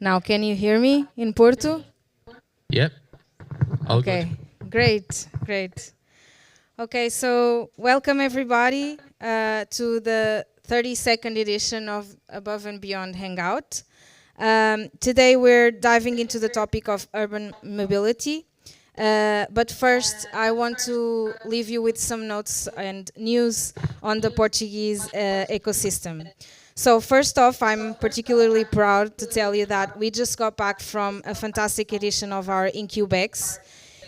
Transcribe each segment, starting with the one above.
Now, can you hear me in Porto? Yep, all good. Okay, great, great. Okay, so welcome everybody to the 32nd edition of Above and Beyond Hangout. Today we're diving into the topic of urban mobility. But first, I want to leave you with some notes and news on the Portuguese ecosystem. So first off, I'm particularly proud to tell you that we just got back from a fantastic edition of our Incubex.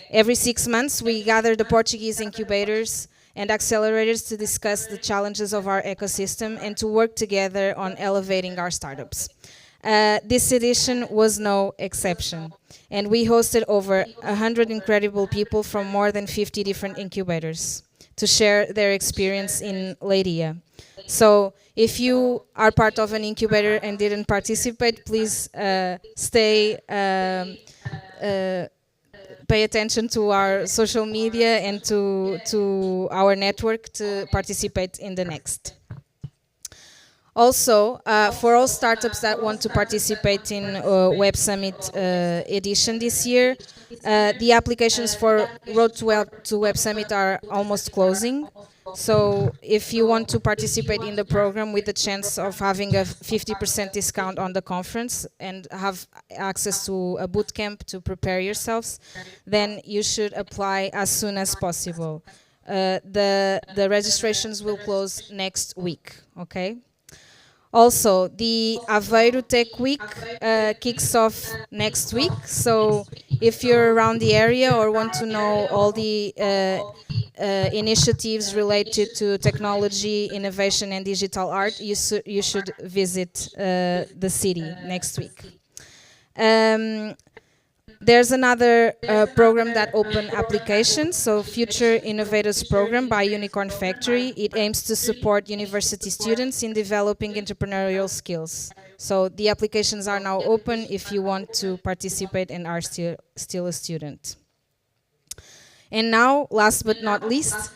Every 6 months, we gather the Portuguese incubators and accelerators to discuss the challenges of our ecosystem and to work together on elevating our startups. This edition was no exception, and we hosted over 100 incredible people from more than 50 different incubators to share their experience in Leiria. So if you are part of an incubator and didn't participate, please stay pay attention to our social media and to our network to participate in the next. Also, for all startups that want to participate in Web Summit edition this year, the applications for Road to Web Summit are almost closing. So if you want to participate in the program with the chance of having a 50% discount on the conference and have access to a boot camp to prepare yourselves, then you should apply as soon as possible. The registrations will close next week, okay? Also, the Aveiro Tech Week kicks off next week. So if you're around the area or want to know all the initiatives related to technology, innovation, and digital art, you should visit the city next week. There's another program that open applications, so Future Innovators Program by Unicorn Factory. It aims to support university students in developing entrepreneurial skills. So the applications are now open if you want to participate and are still a student. And now, last but not least,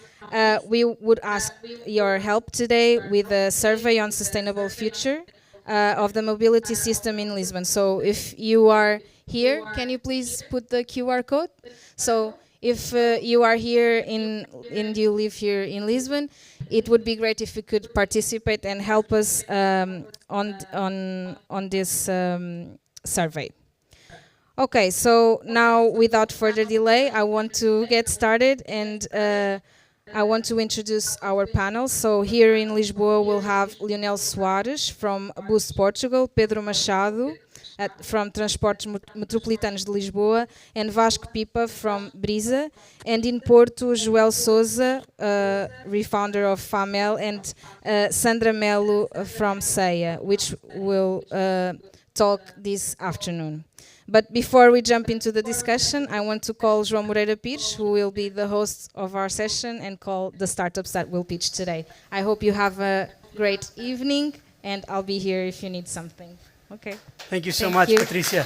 we would ask your help today with a survey on sustainable future of the mobility system in Lisbon. So if you are here, can you please put the QR code? So if you are here and you live here in Lisbon, it would be great if you could participate and help us on this survey. Okay, so now without further delay, I want to get started and I want to introduce our panel. So here in Lisboa, we'll have Leonel Soares from Boost Portugal, Pedro Machado from Transportes Metropolitanos de Lisboa, and Vasco Pipa from Brisa. And in Porto, Joel Souza, refounder of FAMEL, and Sandra Melo from CEIA, which will talk this afternoon. But before we jump into the discussion, I want to call João Moreira Pires, who will be the host of our session, and call the startups that will pitch today. I hope you have a great evening, and I'll be here if you need something. Okay. Thank you so much, Patricia.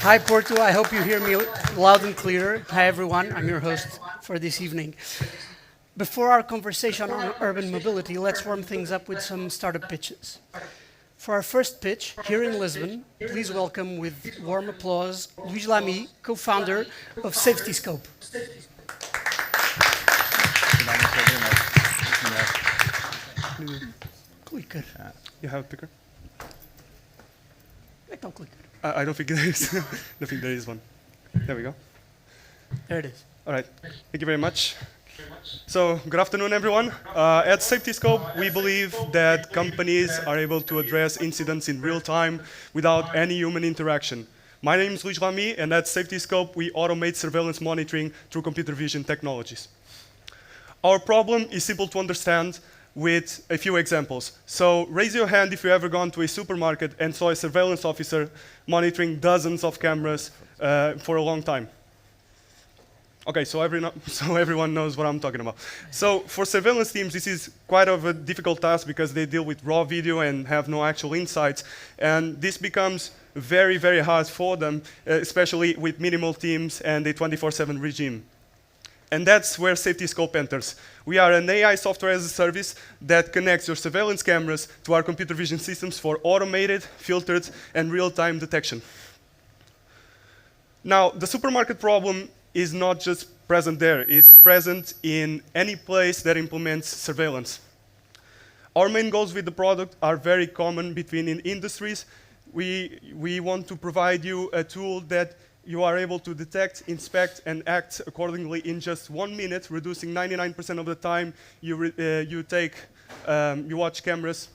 Hi, Porto. I hope you hear me loud and clear. Hi, everyone. I'm your host for this evening. Before our conversation on urban mobility, let's warm things up with some startup pitches. For our first pitch, here in Lisbon, please welcome with warm applause Luís Lamy, co-founder of Safety Scope. Clicker. You have a picker? Então clicker. I don't think there is. I don't think there is one. There we go. There it is. All right. Thank you very much. So, good afternoon, everyone. At SafetyScope, we believe that companies are able to address incidents in real time without any human interaction. My name is Luís Lamy, and at SafetyScope, we automate surveillance monitoring through computer vision technologies. Our problem is simple to understand with a few examples. So, raise your hand if you've ever gone to a supermarket and saw a surveillance officer monitoring dozens of cameras for a long time. Okay, so everyone knows what I'm talking about. So for surveillance teams, this is quite of a difficult task because they deal with raw video and have no actual insights. And this becomes very, very hard for them, especially with minimal teams and a 24/7 regime. And that's where SafetyScope enters. We are an AI software as a service that connects your surveillance cameras to our computer vision systems for automated, filtered, and real-time detection. Now, the supermarket problem is not just present there. It's present in any place that implements surveillance. Our main goals with the product are very common between industries. We want to provide you a tool that you are able to detect, inspect, and act accordingly in just 1 minute, reducing 99% of the time you watch cameras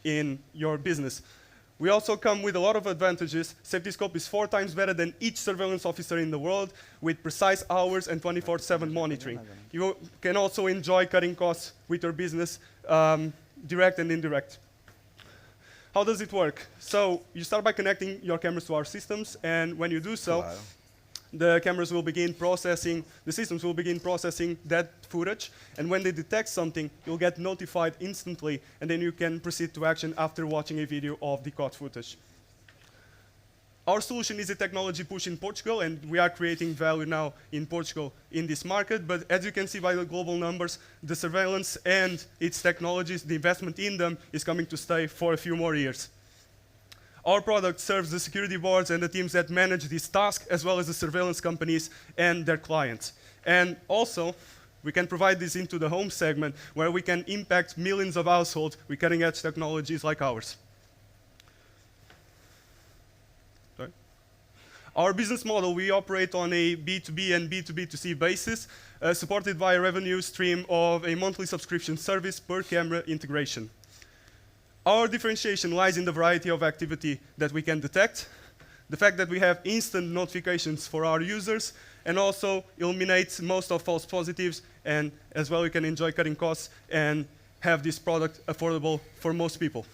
in your business. We also come with a lot of advantages. SafetyScope is 4 times better than each surveillance officer in the world, with precise hours and 24/7 monitoring. You can also enjoy cutting costs with your business, direct and indirect. How does it work? So you start by connecting your cameras to our systems, and when you do so, the systems will begin processing that footage, and when they detect something, you'll get notified instantly, and then you can proceed to action after watching a video of the caught footage. Our solution is a technology push in Portugal, and we are creating value now in Portugal in this market. But as you can see by the global numbers, the surveillance and its technologies, the investment in them is coming to stay for a few more years. Our product serves the security boards and the teams that manage this task, as well as the surveillance companies and their clients. And also, we can provide this into the home segment, where we can impact millions of households with cutting-edge technologies like ours. Our business model, we operate on a B2B and B2B2C basis, supported by a revenue stream of a monthly subscription service per camera integration. Our differentiation lies in the variety of activity that we can detect, the fact that we have instant notifications for our users, and also eliminates most of false positives, and as well we can enjoy cutting costs and have this product affordable for most people.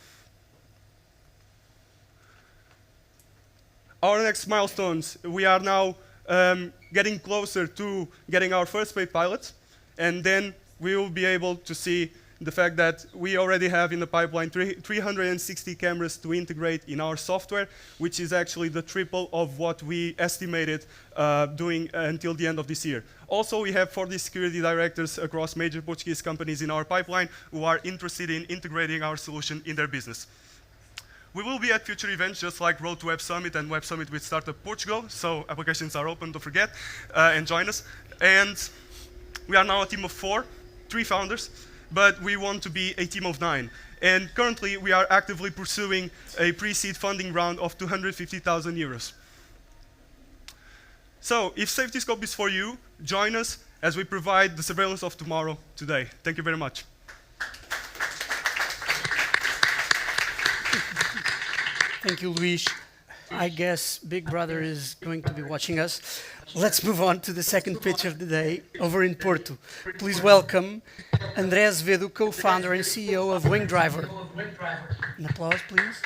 Our next milestones, we are now getting closer to getting our first paid pilot, and then we will be able to see the fact that we already have in the pipeline 360 cameras to integrate in our software, which is actually the triple of what we estimated doing until the end of this year. Also, we have 40 security directors across major Portuguese companies in our pipeline who are interested in integrating our solution in their business. We will be at future events just like Road to Web Summit and Web Summit with Startup Portugal, so applications are open, don't forget, and join us. And we are now a team of 4, 3 founders, but we want to be a team of 9. And currently, we are actively pursuing a pre-seed funding round of 250,000 euros. So, if SafetyScope is for you, join us as we provide the surveillance of tomorrow today. Thank you very much. Thank you, Luis. I guess Big Brother is going to be watching us. Let's move on to the second pitch of the day over in Porto. Please welcome André Azevedo, co-founder and CEO of Wing Driver. An applause, please.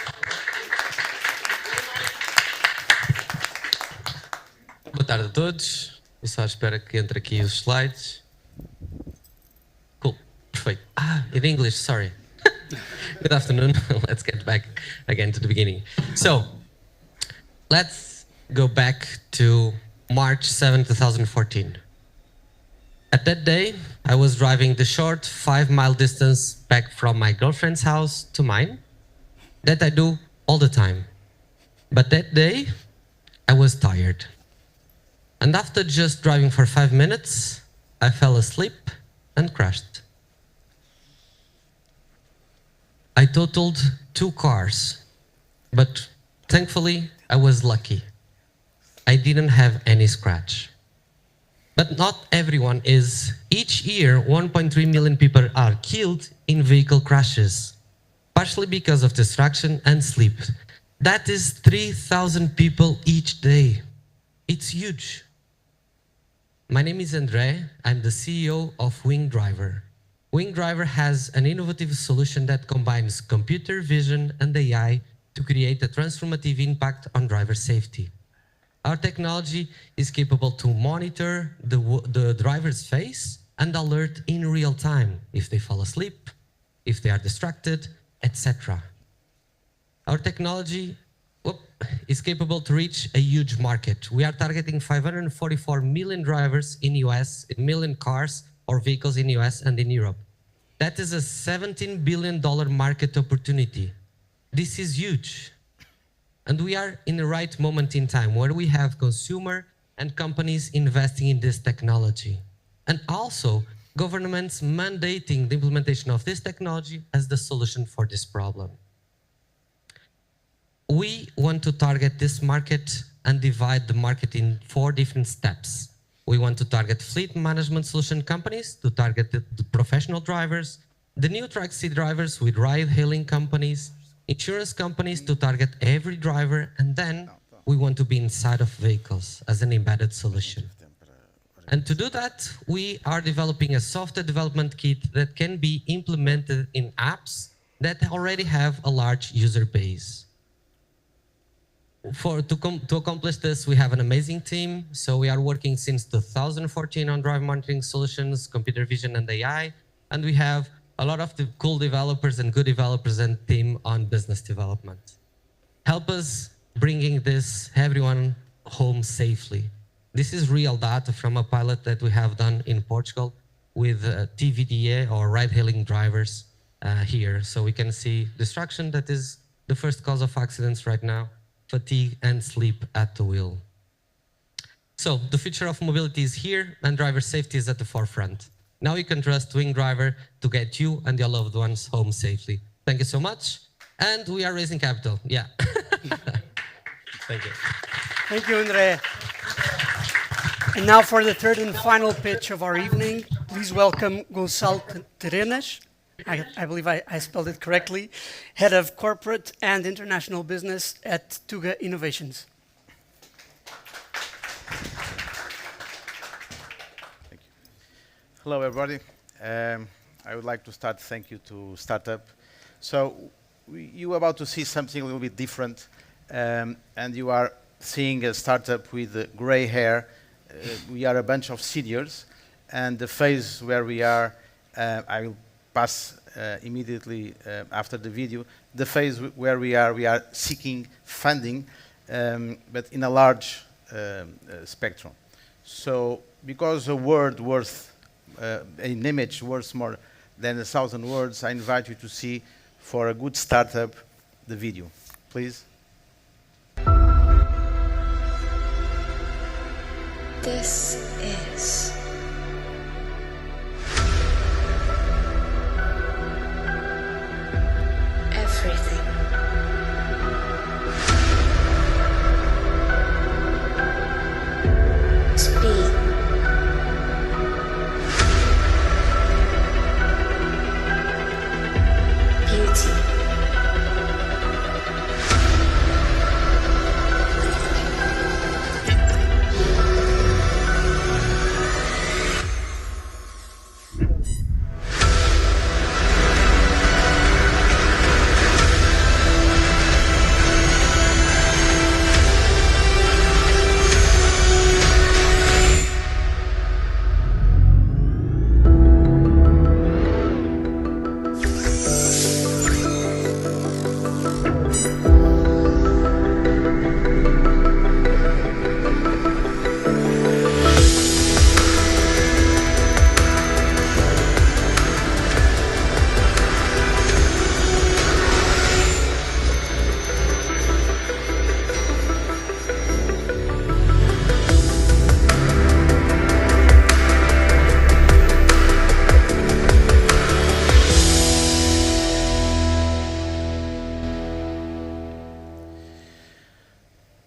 Boa tarde a todos. Eu só espero que entre aqui os slides. Cool. Perfeito. In English, sorry. Good afternoon. Let's get back again to the beginning. So, let's go back to March 7, 2014. At that day, I was driving the short 5-mile distance back from my girlfriend's house to mine. That I do all the time. But that day, I was tired. And after just driving for 5 minutes, I fell asleep and crashed. I totaled 2 cars, but thankfully I was lucky. I didn't have any scratch. But not everyone is. Each year, 1.3 million people are killed in vehicle crashes, partially because of distraction and sleep. That is 3,000 people each day. It's huge. My name is André. I'm the CEO of Wing Driver. Wing Driver has an innovative solution that combines computer vision and AI to create a transformative impact on driver safety. Our technology is capable to monitor the driver's face and alert in real time if they fall asleep, if they are distracted, etc. Our technology whoop, is capable to reach a huge market. We are targeting 544 million drivers in US, a million cars or vehicles in US and in Europe. That is a $17 billion market opportunity. This is huge. And we are in the right moment in time where we have consumer and companies investing in this technology. And also governments mandating the implementation of this technology as the solution for this problem. We want to target this market and divide the market in 4 different steps. We want to target fleet management solution companies, to target the professional drivers, the new taxi drivers with ride-hailing companies, insurance companies to target every driver, and then we want to be inside of vehicles as an embedded solution. And to do that, we are developing a software development kit that can be implemented in apps that already have a large user base. To accomplish this, we have an amazing team. So we are working since 2014 on drive monitoring solutions, computer vision, and AI. And we have a lot of the cool developers and good developers and team on business development. Help us bringing this everyone home safely. This is real data from a pilot that we have done in Portugal with TVDA or ride-hailing drivers here. So we can see distraction, that is the first cause of accidents right now, fatigue and sleep at the wheel. So the future of mobility is here and driver safety is at the forefront. Now you can trust Wing Driver to get you and your loved ones home safely. Thank you so much. And we are raising capital. Yeah. Thank you. Thank you, Andre. And now for the third and final pitch of our evening, please welcome Gonçalo Terenas. I believe I spelled it correctly. Head of Corporate and International Business at Tuga Innovations. Thank you. Hello, everybody. I would like to thank you to Startup. So you are about to see something a little bit different, and you are seeing a startup with gray hair. We are a bunch of seniors, and the phase where we are, I will pass immediately after the video, the phase where we are seeking funding, but in a large spectrum. So because a word worth, an image worth more than 1,000 words, I invite you to see, for a good startup, the video. Please. This is everything. Speed. Beauty.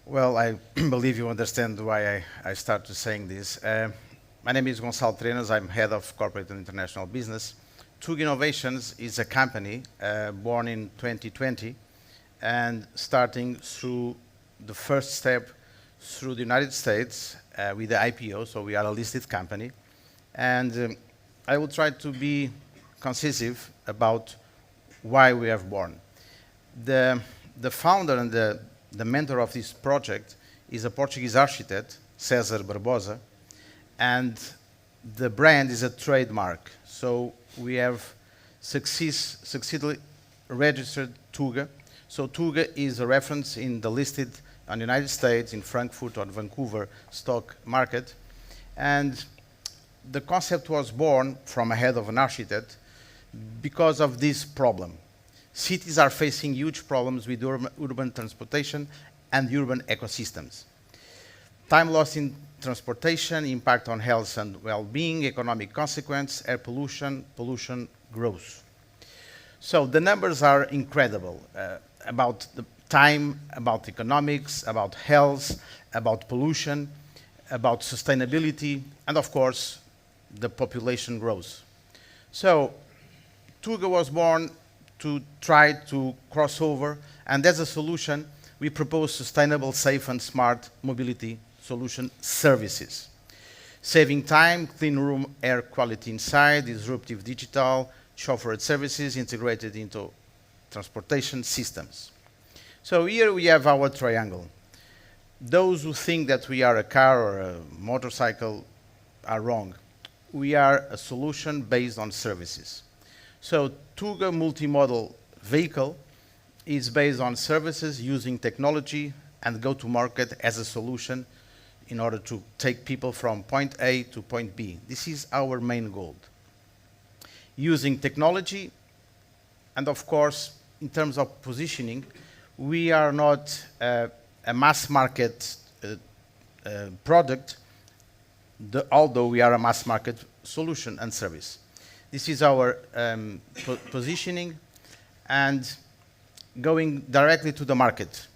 Well, I believe you understand why I started saying this. My name is Gonçalo Terenas. I'm head of corporate and international business. Tug Innovations is a company born in 2020 and starting through the first step through the United States with the IPO, so we are a listed company. And I will try to be concisive about why we have born. The founder and the mentor of this project is a Portuguese architect, César Barbosa, and the brand is a trademark. So we have successfully registered Tuga. So Tuga is a reference in the listed on the United States, in Frankfurt or Vancouver stock market. And the concept was born from a head of an architect because of this problem. Cities are facing huge problems with urban transportation and urban ecosystems. Time lost in transportation, impact on health and well-being, economic consequence, air pollution, pollution growth. So the numbers are incredible about the time, about economics, about health, about pollution, about sustainability, and of course, the population growth. So Tuga was born to try to cross over, and as a solution, we propose sustainable, safe, and smart mobility solution services. Saving time, clean room air quality inside, disruptive digital, chauffeured services integrated into transportation systems. So here we have our triangle. Those who think that we are a car or a motorcycle are wrong. We are a solution based on services. So Tuga multimodal vehicle is based on services using technology and go to market as a solution in order to take people from point A to point B. This is our main goal. Using technology, and of course, in terms of positioning, we are not a mass market product, although we are a mass market solution and service. This is our positioning and going directly to the market.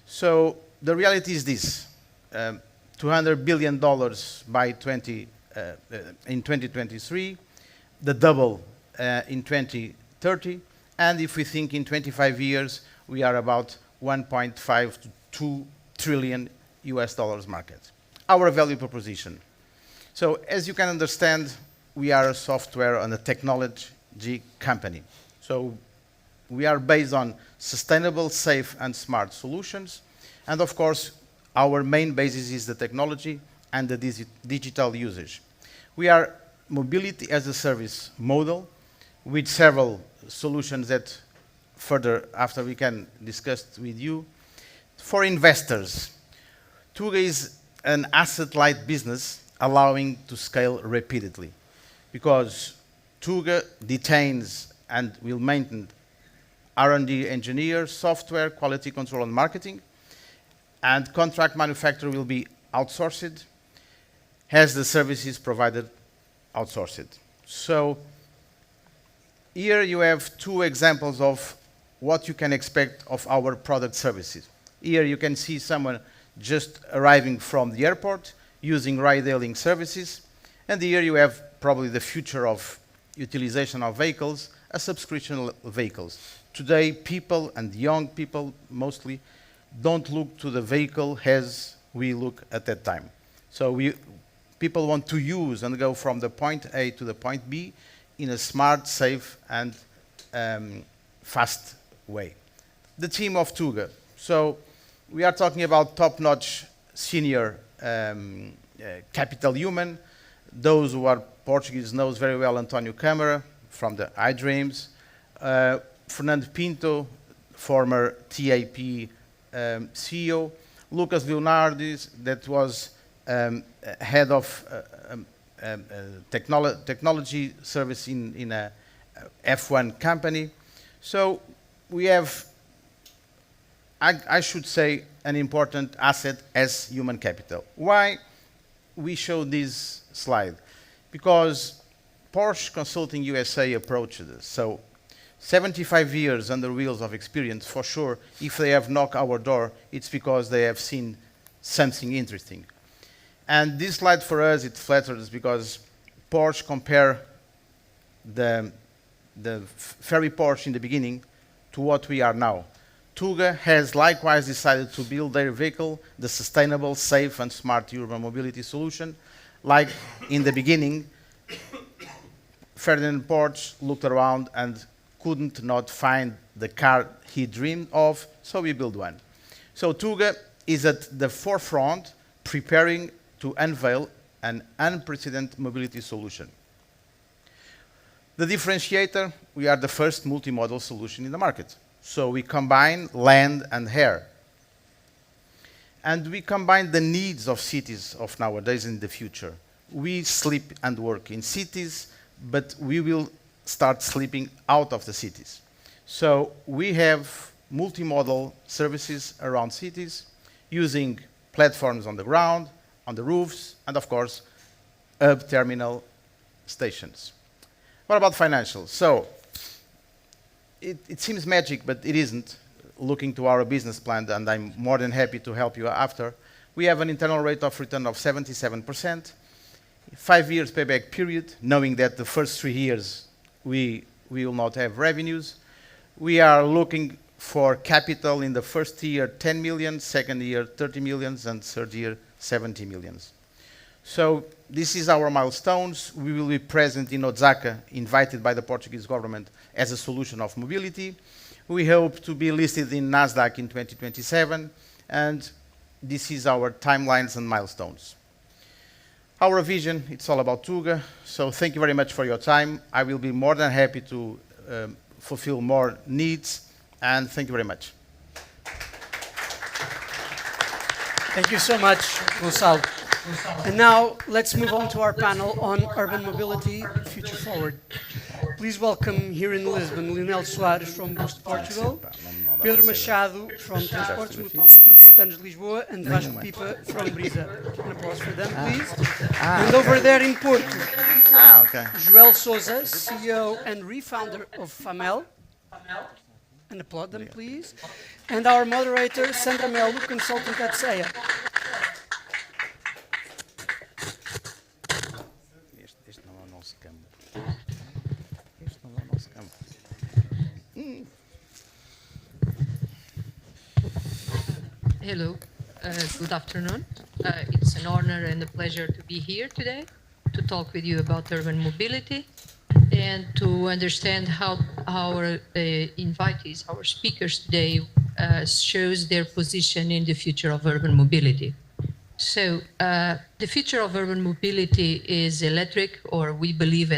So the reality is this. $200 billion in 2023, the double in 2030, and if we think in 25 years, we are about 1.5 to 2 trillion US dollars market. Our value proposition. So as you can understand, we are a software and a technology company. So we are based on sustainable, safe, and smart solutions, and of course, our main basis is the technology and the digital usage. We are mobility as a service model with several solutions that further after we can discuss with you. For investors, Tuga is an asset-light business allowing to scale repeatedly because Tuga detains and will maintain R&D engineers, software, quality control and marketing, and contract manufacturer will be outsourced as the services provided outsourced. So here you have two examples of what you can expect of our product services. Here you can see someone just arriving from the airport using ride-hailing services, and here you have probably the future of utilization of vehicles, a subscription vehicles. Today, people and young people mostly don't look to the vehicle as we look at that time. So people want to use and go from the point A to the point B in a smart, safe, and fast way. The team of Tuga. So we are talking about top-notch senior capital human. Those who are Portuguese knows very well Antonio Câmara from the iDreams. Fernando Pinto, former TAP CEO. Lucas Leonardis, that was head of technology service in a F1 company. So we have, I should say, an important asset as human capital. Why we show this slide? Because Porsche Consulting USA approached us. So 75 years under wheels of experience, for sure, if they have knocked our door, it's because they have seen something interesting. And this slide for us, it flatters because Porsche compare the Ferry Porsche in the beginning to what we are now. Tuga has likewise decided to build their vehicle, the sustainable, safe, and smart urban mobility solution. Like in the beginning, Ferdinand Porsche looked around and couldn't not find the car he dreamed of, so we built one. So Tuga is at the forefront, preparing to unveil an unprecedented mobility solution. The differentiator, we are the first multimodal solution in the market. So we combine land and air. And we combine the needs of cities of nowadays and the future. We sleep and work in cities, but we will start sleeping out of the cities. So we have multimodal services around cities using platforms on the ground, on the roofs, and of course, hub terminal stations. What about financials? So it seems magic, but it isn't. Looking to our business plan, and I'm more than happy to help you after. We have an internal rate of return of 77%, 5 years payback period, knowing that the first 3 years we will not have revenues. We are looking for capital in the first year 10 million, second year 30 millions, and third year 70 millions. So this is our milestones. We will be present in Osaka, invited by the Portuguese government as a solution of mobility. We hope to be listed in NASDAQ in 2027, and this is our timelines and milestones. Our vision, it's all about Tuga, so thank you very much for your time. I will be more than happy to fulfill more needs, and thank you very much. Thank you so much, Gonçalo. And now let's move on to our panel on urban mobility, future forward. Please welcome here in Lisbon, Leonel Soares from Boost Portugal, Pedro Machado from Transportes Metropolitanos de Lisboa, and Vasco Pipa from Brisa. An applause for them, please. And over there in Porto, Okay. Joel Souza, CEO and refounder of FAMEL. And applaud them, please. And our moderator, Sandra Melo, consultant at SEA. Este não é o nosso campo. Este não é o nosso campo. Hello, good afternoon. It's an honor and a pleasure to be here today to talk with you about urban mobility and to understand how our invitees, our speakers today, shows their position in the future of urban mobility. So the future of urban mobility is electric, or we believe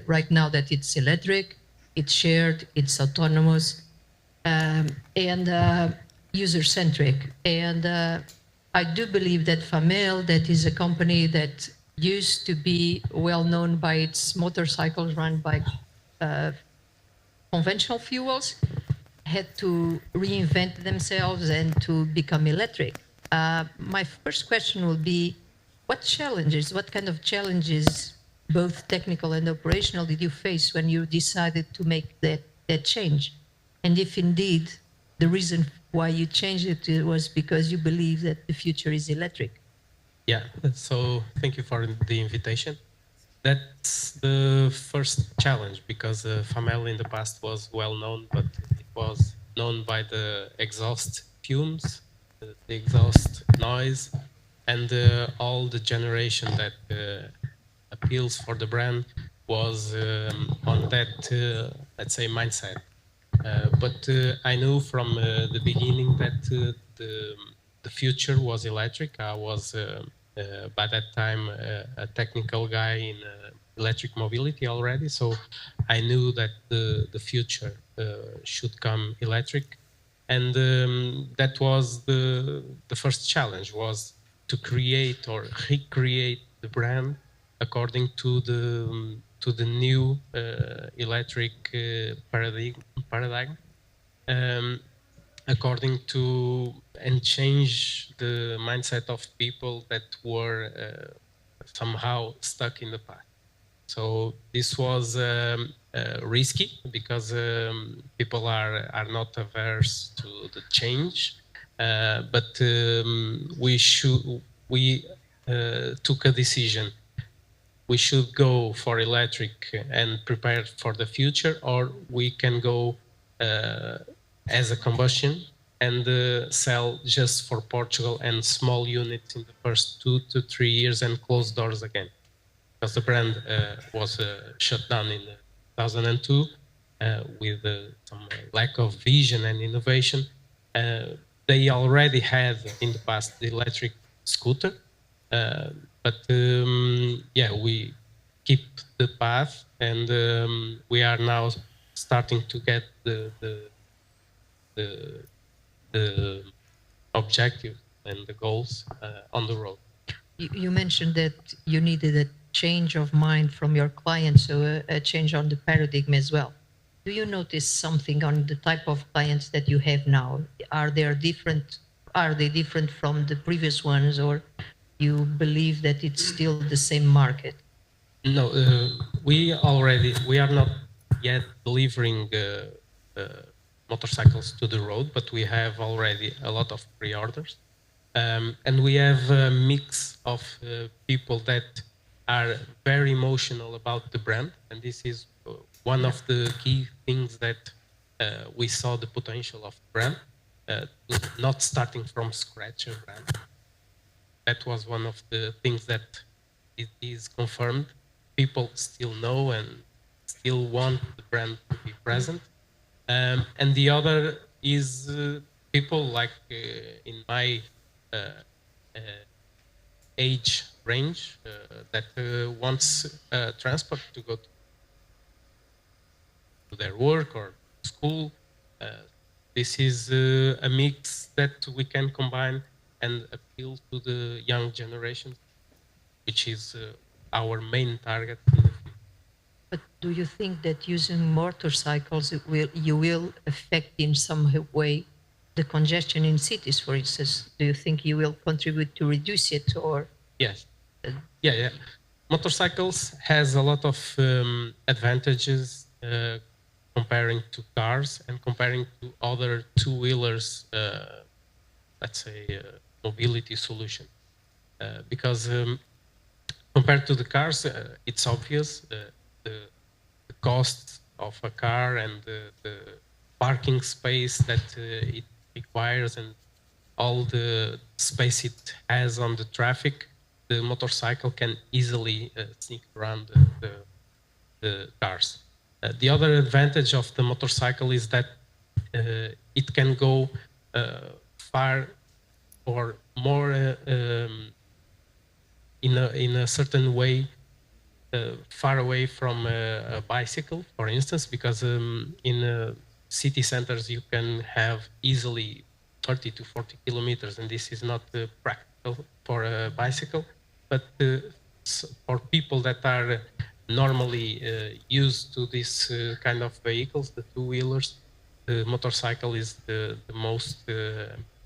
right now that it's electric, it's shared, it's autonomous, and user-centric. And I do believe that FAMEL, that is a company that used to be well known by its motorcycles run by conventional fuels, had to reinvent themselves and to become electric. My first question will be, what kind of challenges, both technical and operational, did you face when you decided to make that change? And if indeed the reason why you changed it was because you believe that the future is electric? Yeah, so thank you for the invitation. That's the first challenge, because FAMEL in the past was well known, but it was known by the exhaust fumes, the exhaust noise, and all the generation that appeals for the brand was on that, let's say, mindset. But I knew from the beginning that the future was electric. I was by that time a technical guy in electric mobility already, so I knew that the future should come electric, and that was the first challenge, was to create or recreate the brand according to the new electric paradigm, according to, and change the mindset of people that were somehow stuck in the past. So this was risky, because people are not averse to the change, but we took a decision. We should go for electric and prepare for the future, or we can go as a combustion and sell just for Portugal and small units in the first 2 to 3 years and close doors again. Because the brand was shut down in 2002 with some lack of vision and innovation. They already had in the past the electric scooter, but yeah, we keep the path, and we are now starting to get the the objectives and the goals on the road. You mentioned that you needed a change of mind from your clients, so a change on the paradigm as well. Do you notice something on the type of clients that you have now? Are they different? Are they different from the previous ones, or you believe that it's still the same market? No, we are not yet delivering motorcycles to the road, but we have already a lot of pre-orders. And we have a mix of people that are very emotional about the brand. And this is one of the key things that we saw the potential of the brand, not starting from scratch a brand. That was one of the things that it is confirmed. People still know and still want the brand to be present. And the other is people like in my age range that wants transport to go to their work or school. This is a mix that we can combine and appeal to the young generation, which is our main target in the future. But do you think that using motorcycles you will affect in some way the congestion in cities, for instance? Do you think you will contribute to reduce it, or? Yes. Yeah. Motorcycles has a lot of advantages comparing to cars and comparing to other two-wheelers, let's say, mobility solution. Because compared to the cars, it's obvious the cost of a car and the parking space that it requires and all the space it has on the traffic. The motorcycle can easily sneak around the cars. The other advantage of the motorcycle is that it can go far or more in a certain way far away from a bicycle, for instance, because in city centers you can have easily 30 to 40 kilometers, and this is not practical for a bicycle. But for people that are normally used to this kind of vehicles, the two-wheelers, the motorcycle is the most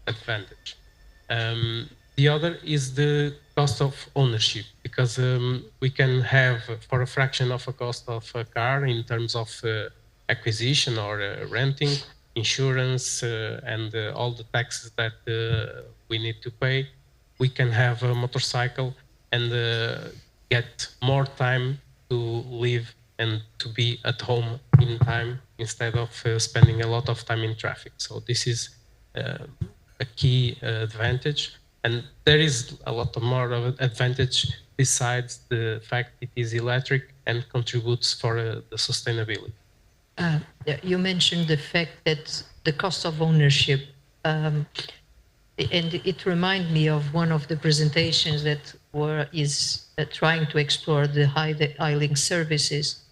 advantage. The other is the cost of ownership, because we can have, for a fraction of a cost of a car in terms of acquisition or renting, insurance, and all the taxes that we need to pay, we can have a motorcycle and get more time to live and to be at home in time instead of spending a lot of time in traffic. So this is a key advantage. And there is a lot more of an advantage besides the fact it is electric and contributes for the sustainability. You mentioned the fact that the cost of ownership, and it reminded me of one of the presentations that is trying to explore the high-link services.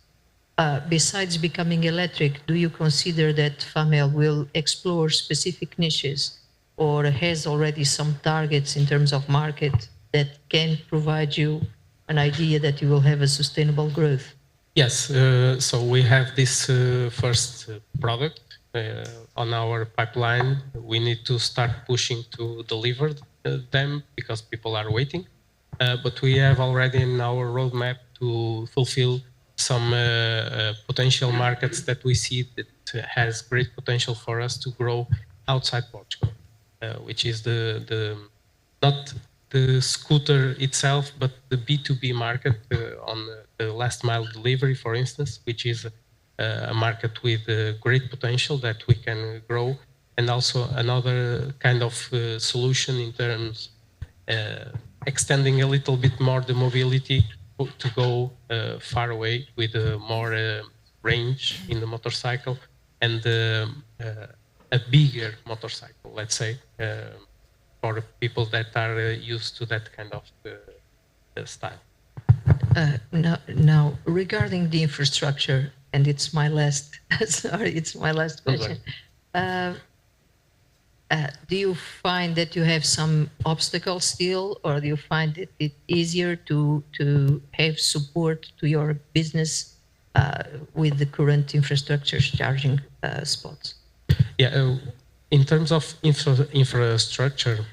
Besides becoming electric, do you consider that FAMEL will explore specific niches or has already some targets in terms of market that can provide you an idea that you will have a sustainable growth? Yes, so we have this first product on our pipeline. We need to start pushing to deliver them because people are waiting. But we have already in our roadmap to fulfill some potential markets that we see that has great potential for us to grow outside Portugal, which is not the scooter itself, but the B2B market on the last mile delivery, for instance, which is a market with great potential that we can grow, and also another kind of solution in terms extending a little bit more the mobility to go far away with more range in the motorcycle and a bigger motorcycle, let's say, for people that are used to that kind of style. Now, regarding the infrastructure, and it's my last, sorry, it's my last question. do you find that you have some obstacles still, or do you find it easier to have support to your business with the current infrastructure charging spots? Yeah, in terms of infrastructure,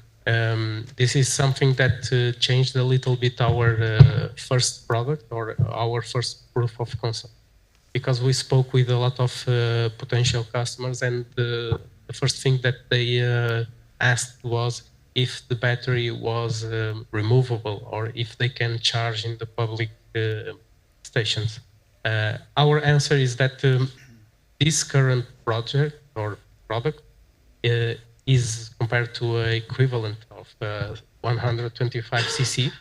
this is something that changed a little bit our first product or our first proof of concept, because we spoke with a lot of potential customers, and the first thing that they asked was if the battery was removable or if they can charge in the public stations. Our answer is that this current project or product is compared to an equivalent of 125 cc,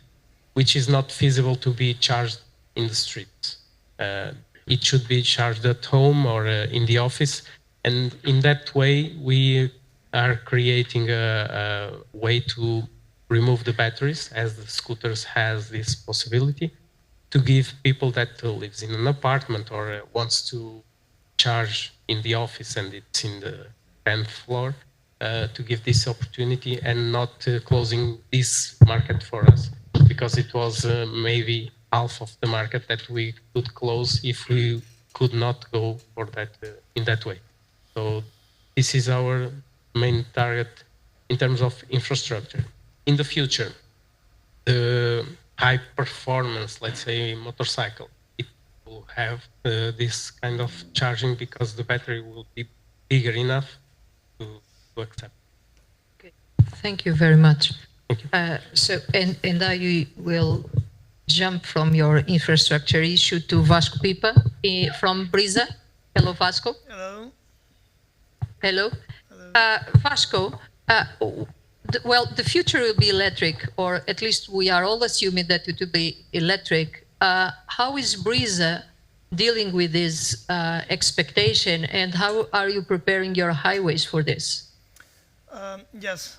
which is not feasible to be charged in the streets. It should be charged at home or in the office, and in that way we are creating a way to remove the batteries, as the scooters has this possibility, to give people that lives in an apartment or wants to charge in the office and it's in the 10th floor, to give this opportunity and not closing this market for us, because it was maybe half of the market that we could close if we could not go for that in that way. So this is our main target in terms of infrastructure. In the future, the high performance, let's say, motorcycle, it will have this kind of charging because the battery will be bigger enough to accept. Okay. Thank you very much. And I will jump from your infrastructure issue to Vasco Pipa from Brisa. Hello, Vasco. Hello. Hello. Vasco, the future will be electric, or at least we are all assuming that it will be electric. How is Brisa dealing with this expectation, and how are you preparing your highways for this? Yes,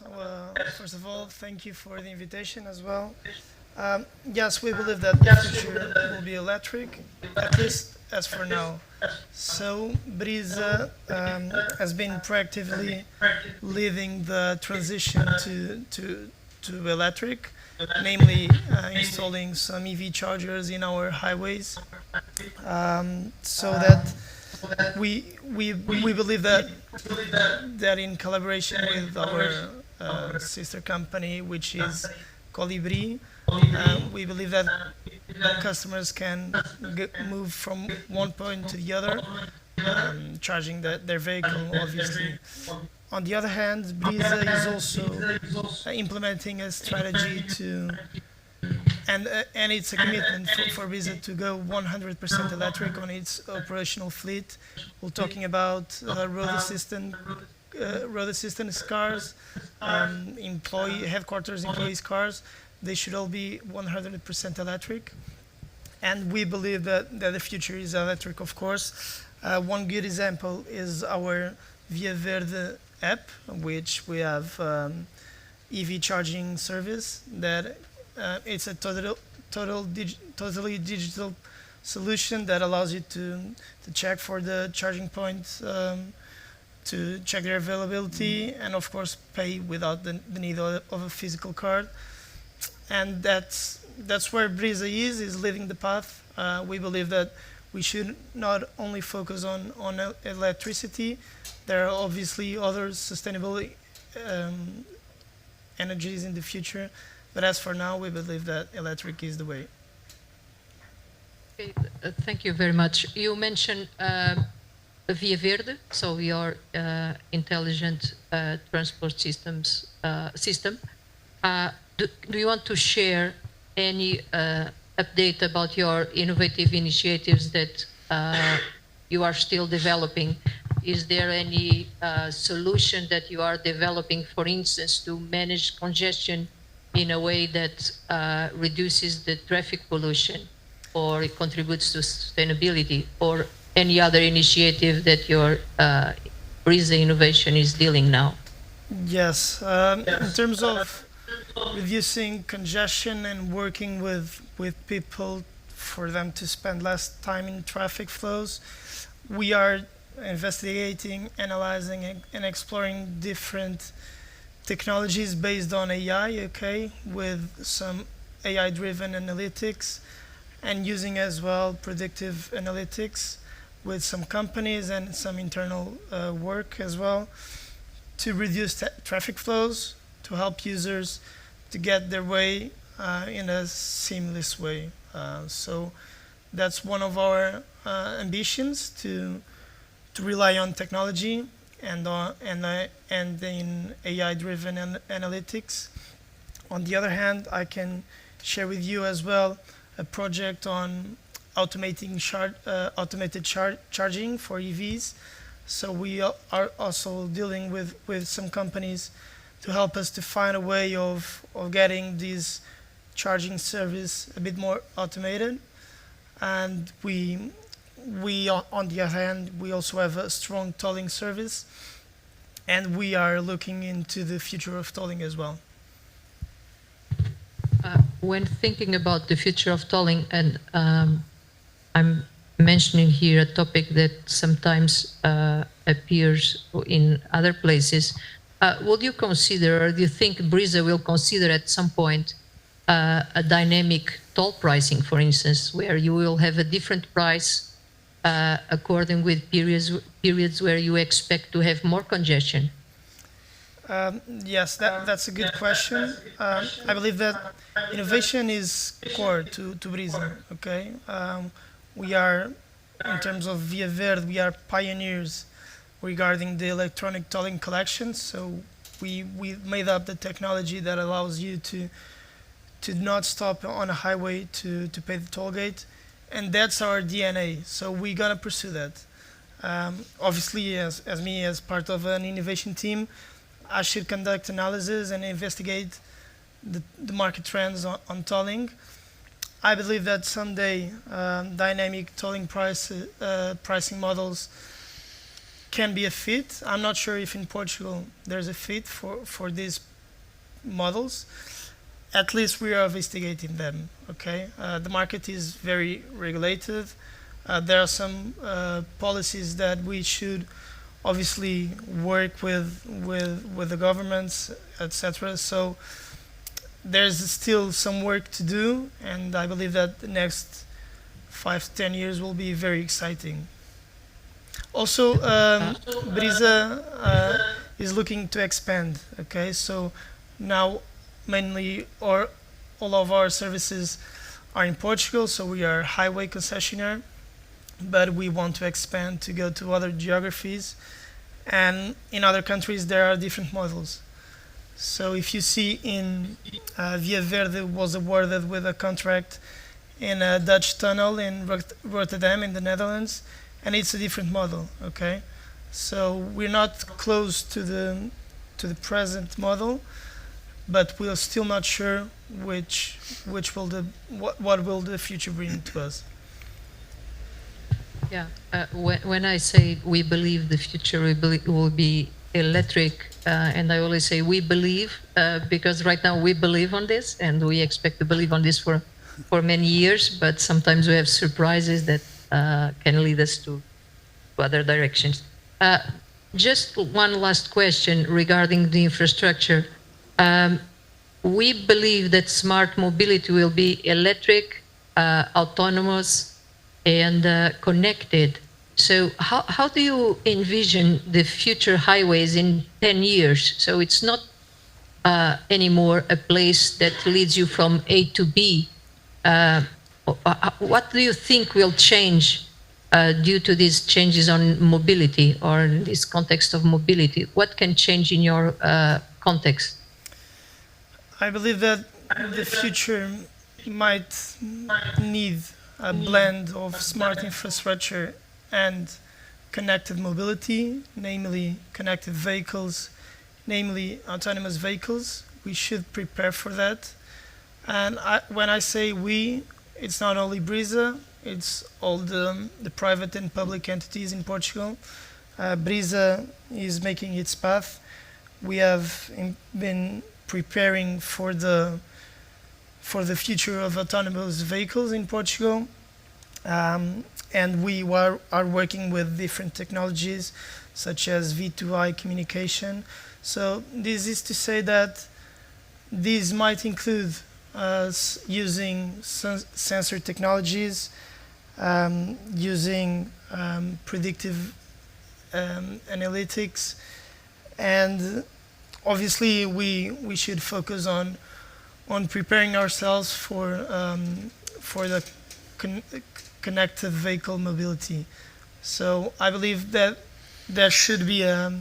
first of all, thank you for the invitation as well. Yes, we believe that the future will be electric, at least as for now. So Brisa has been proactively leading the transition to electric, namely installing some EV chargers in our highways, so that we believe that in collaboration with our sister company, which is Colibri, we believe that customers can move from one point to the other, charging their vehicle, obviously. On the other hand, Brisa is also implementing a strategy and it's a commitment for Brisa to go 100% electric on its operational fleet. We're talking about road assistance cars, headquarters employees' cars. They should all be 100% electric. And we believe that the future is electric, of course. One good example is our Via Verde app, which we have EV charging service that it's a totally digital solution that allows you to check for the charging points, to check their availability, and of course pay without the need of a physical card. And that's where Brisa is leading the path. We believe that we should not only focus on electricity. There are obviously other sustainable energies in the future, but as for now, we believe that electric is the way. Okay, thank you very much. You mentioned Via Verde, so your intelligent transport system. Do you want to share any update about your innovative initiatives that you are still developing? Is there any solution that you are developing, for instance, to manage congestion in a way that reduces the traffic pollution, or it contributes to sustainability, or any other initiative that your Brisa innovation is dealing now? Yes, in terms of reducing congestion and working with people for them to spend less time in traffic flows, we are investigating, analyzing, and exploring different technologies based on AI, okay, with some AI-driven analytics and using as well predictive analytics with some companies and some internal work as well to reduce traffic flows, to help users to get their way in a seamless way. So that's one of our ambitions to rely on technology and in AI-driven analytics. On the other hand, I can share with you as well a project on automated charging for EVs. So we are also dealing with some companies to help us to find a way of getting this charging service a bit more automated. And we on the other hand, we also have a strong tolling service, and we are looking into the future of tolling as well. When thinking about the future of tolling, and I'm mentioning here a topic that sometimes appears in other places, would you consider, or do you think Brisa will consider at some point a dynamic toll pricing, for instance, where you will have a different price according with periods where you expect to have more congestion? Yes, that's a good question. I believe that innovation is core to Brisa, okay? We are, in terms of Via Verde, we are pioneers regarding the electronic tolling collection. So we made up the technology that allows you to not stop on a highway to pay the toll gate. And that's our DNA. So we're going to pursue that. Obviously, as me, as part of an innovation team, I should conduct analysis and investigate the market trends on tolling. I believe that someday dynamic tolling pricing models can be a fit. I'm not sure if in Portugal there's a fit for these models. At least we are investigating them. Okay, the market is very regulated. There are some policies that we should obviously work with the governments, etc. So there's still some work to do, and I believe that the next 5 to 10 years will be very exciting. Also, Brisa is looking to expand. Okay, so now mainly all of our services are in Portugal, so we are highway concessionaire, but we want to expand to go to other geographies, and in other countries there are different models. So if you see in Via Verde was awarded with a contract in a Dutch tunnel in Rotterdam in the Netherlands, and it's a different model. Okay, so we're not close to the present model, but we're still not sure what will the future bring to us. Yeah, when I say we believe the future will be electric, and I always say we believe because right now we believe on this, and we expect to believe on this for many years, but sometimes we have surprises that can lead us to other directions. Just one last question regarding the infrastructure. We believe that smart mobility will be electric, autonomous, and connected. So how do you envision the future highways in 10 years? So it's not anymore a place that leads you from A to B. What do you think will change due to these changes on mobility, or in this context of mobility? What can change in your context? I believe that the future might need a blend of smart infrastructure and connected mobility, namely connected vehicles, namely autonomous vehicles. We should prepare for that. And when I say we, it's not only Brisa, it's all the private and public entities in Portugal. Brisa is making its path. We have been preparing for the future of autonomous vehicles in Portugal. and we are working with different technologies such as V2I communication. So this is to say that these might include us using sensor technologies, using predictive analytics, and obviously we should focus on preparing ourselves for the connected vehicle mobility. So I believe that there should be a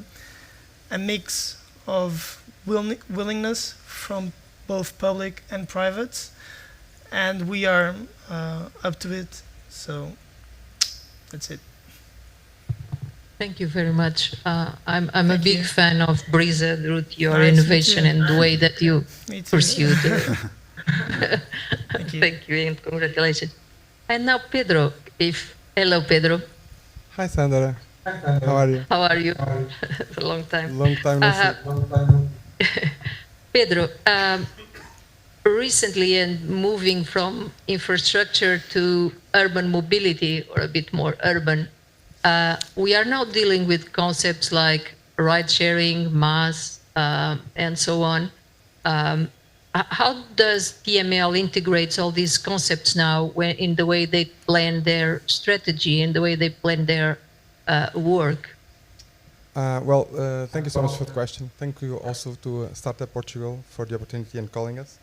mix of willingness from both public and private, and we are up to it. So that's it. Thank you very much. I'm a Thank big you. fan of Brisa, Ruth, your Nice, me innovation too. and the way that you Me too. pursued. Thank you. Thank you and congratulations. And now Pedro, hello Pedro, Hi Sandra, how are you? how are you? It's a long time. Long time no see. Pedro, recently and moving from infrastructure to urban mobility, or a bit more urban, we are now dealing with concepts like ride sharing, mass, and so on. How does TML integrates all these concepts now in the way they plan their strategy and the way they plan their work? Thank you so much for the question. Thank you also to Startup Portugal for the opportunity and calling us.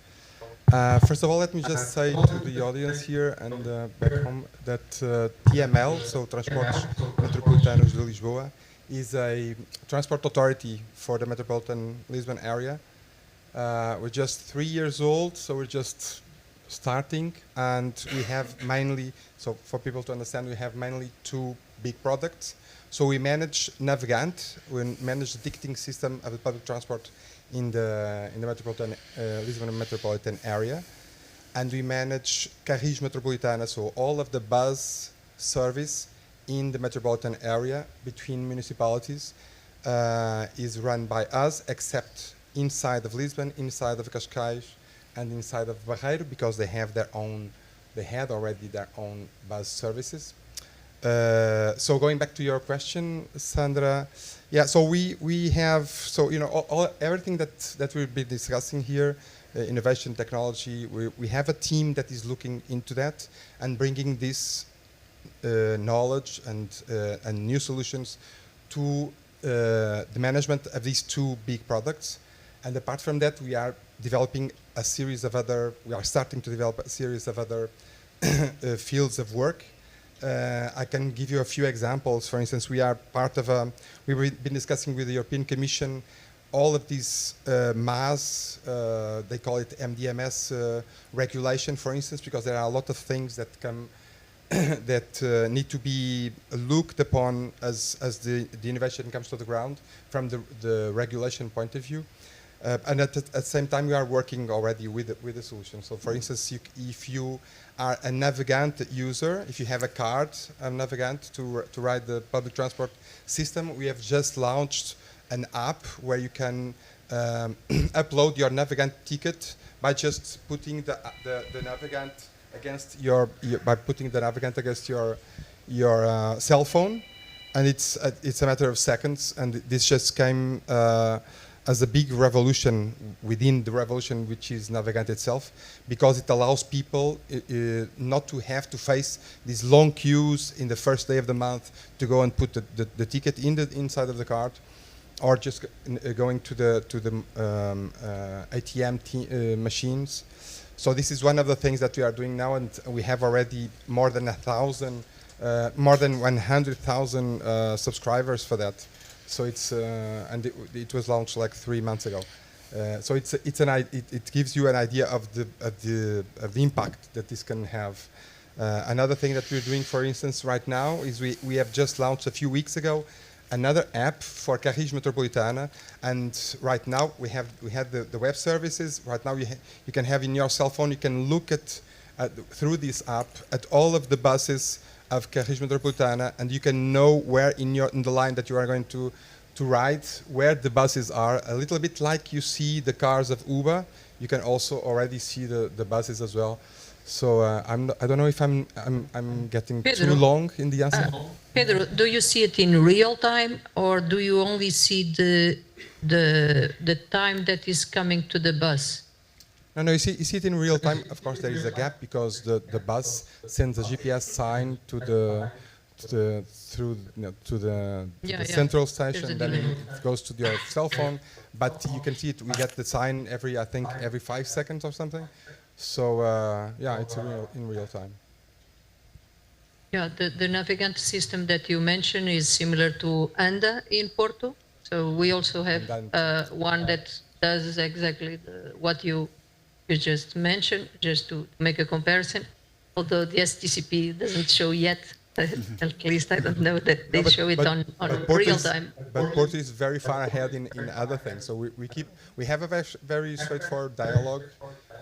First of all, let me just say to the audience here and back home that TML, so Transportes Metropolitanos de Lisboa, is a transport authority for the metropolitan Lisbon area. We're just 3 years old, so we're just starting, and we have mainly, so for people to understand, we have mainly two big products. So we manage Navigant, we manage the ticketing system of the public transport in the metropolitan Lisbon metropolitan area, and we manage Carris Metropolitana, so all of the bus service in the metropolitan area between municipalities is run by us, except inside of Lisbon, inside of Cascais, and inside of Barreiro, because they have their own, they had already their own bus services. So going back to your question, Sandra, yeah. So we have, so you know, everything that we'll be discussing here, innovation, technology. We have a team that is looking into that and bringing this knowledge and new solutions to the management of these two big products. And apart from that, we are developing a series of other. We are starting to develop a series of other fields of work. I can give you a few examples. For instance, we are part of a, we've been discussing with the European Commission all of these MAS, they call it MDMS regulation, for instance, because there are a lot of things that come that need to be looked upon as the innovation comes to the ground from the regulation point of view. And at the same time, we are working already with the solution. So, for instance, if you are a Navigant user, if you have a card of Navigant to ride the public transport system, we have just launched an app where you can upload your Navigant ticket by just putting the Navigant against by putting the Navigant against your cell phone, and it's a matter of seconds. And this just came as a big revolution within the revolution, which is Navigant itself, because it allows people not to have to face these long queues in the first day of the month to go and put the ticket inside of the card, or just going to the ATM machines. So this is one of the things that we are doing now, and we have already more than 100,000 subscribers for that. So it's and it was launched like 3 months ago. So it gives you an idea of the impact that this can have. Another thing that we're doing, for instance, right now is we have just launched a few weeks ago another app for Carris Metropolitana, and right now we have the web services. Right now you can have in your cell phone, you can look at through this app at all of the buses of Carris Metropolitana, and you can know where in the line that you are going to ride, where the buses are. A little bit like you see the cars of Uber, you can also already see the buses as well. So I don't know if I'm getting too Pedro. long in the answer. Pedro, do you see it in real time, or do you only see the time that is coming to the bus? No, you see it in real time. Of course, there is a gap because the bus sends a GPS sign to the central station, then it goes to your cell phone. But you can see it. We get the sign I think every 5 seconds or something. So yeah, it's in real time. Yeah, the Navigant system that you mentioned is similar to ANDA in Porto. So we also have one that does exactly what you just mentioned, just to make a comparison. Although the STCP doesn't show yet, at least I don't know that they show it on real time. But Porto is very far ahead in other things. So we have a very straightforward dialogue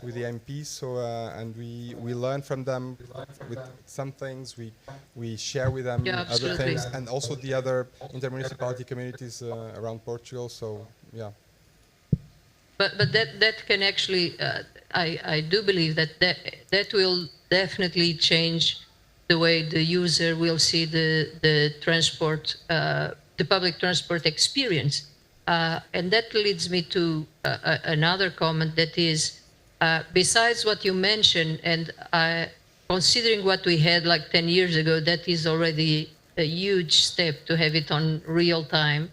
with the MPs. So and we learn from them with some things. We share with them other things, and also the other intermunicipality communities around Portugal. So yeah. But that can actually, I do believe that will definitely change the way the user will see the transport, the public transport experience. And that leads me to another comment that is, besides what you mentioned, and considering what we had like 10 years ago, that is already a huge step to have it on real time.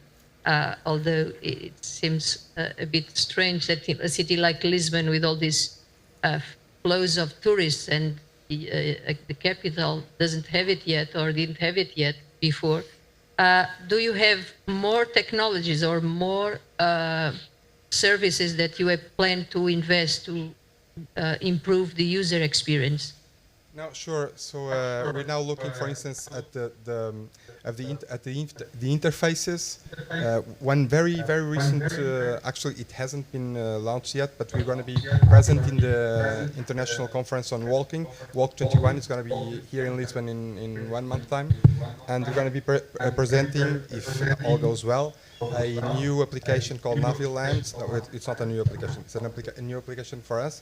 Although it seems a bit strange that a city like Lisbon, with all these flows of tourists, and the capital doesn't have it yet, or didn't have it yet before. Do you have more technologies or more services that you have planned to invest to improve the user experience? No, sure. So we're now looking, for instance, at the interfaces. One very recent, actually it hasn't been launched yet, but we're going to be present in the international conference on walking. Walk 21 is going to be here in Lisbon in 1 month time, and we're going to be presenting, if all goes well, a new application called Naviland. No, it's not a new application. It's a new application for us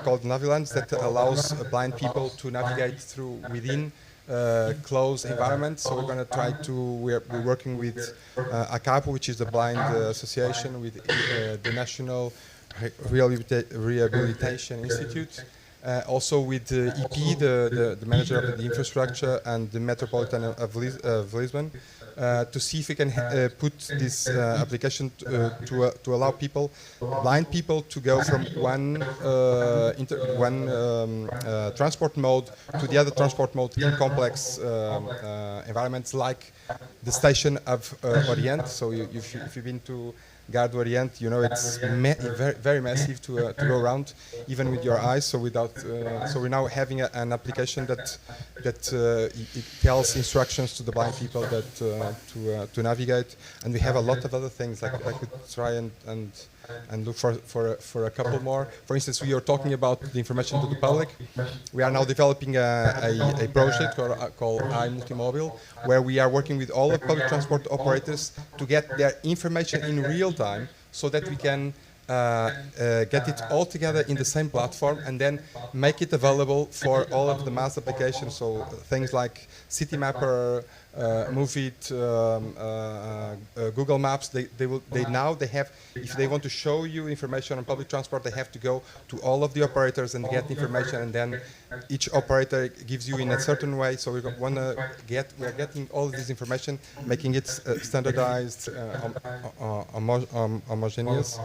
called Naviland that allows blind people to navigate through within closed environments. So we're going to try to. We're working with ACAPO, which is the blind association, with the National Rehabilitation Institute. Also with EP, the manager of the infrastructure, and the Metropolitan of Lisbon, to see if we can put this application to allow people, blind people, to go from one transport mode to the other transport mode in complex environments, like the station of Orient. So if you've been to Gare do Oriente, you know it's very massive to go around, even with your eyes. So so we're now having an application that it tells instructions to the blind people that to navigate, and we have a lot of other things. Like I could try and look for a couple more. For instance, we are talking about the information to the public. We are now developing a project called iMultimobile, where we are working with all the public transport operators to get their information in real time, so that we can get it all together in the same platform, and then make it available for all of the mass applications. So things like Citymapper, Moveit, Google Maps. They have, if they want to show you information on public transport, they have to go to all of the operators and get information, and then each operator gives you in a certain way. So we are getting all of this information, making it standardized, homogeneous.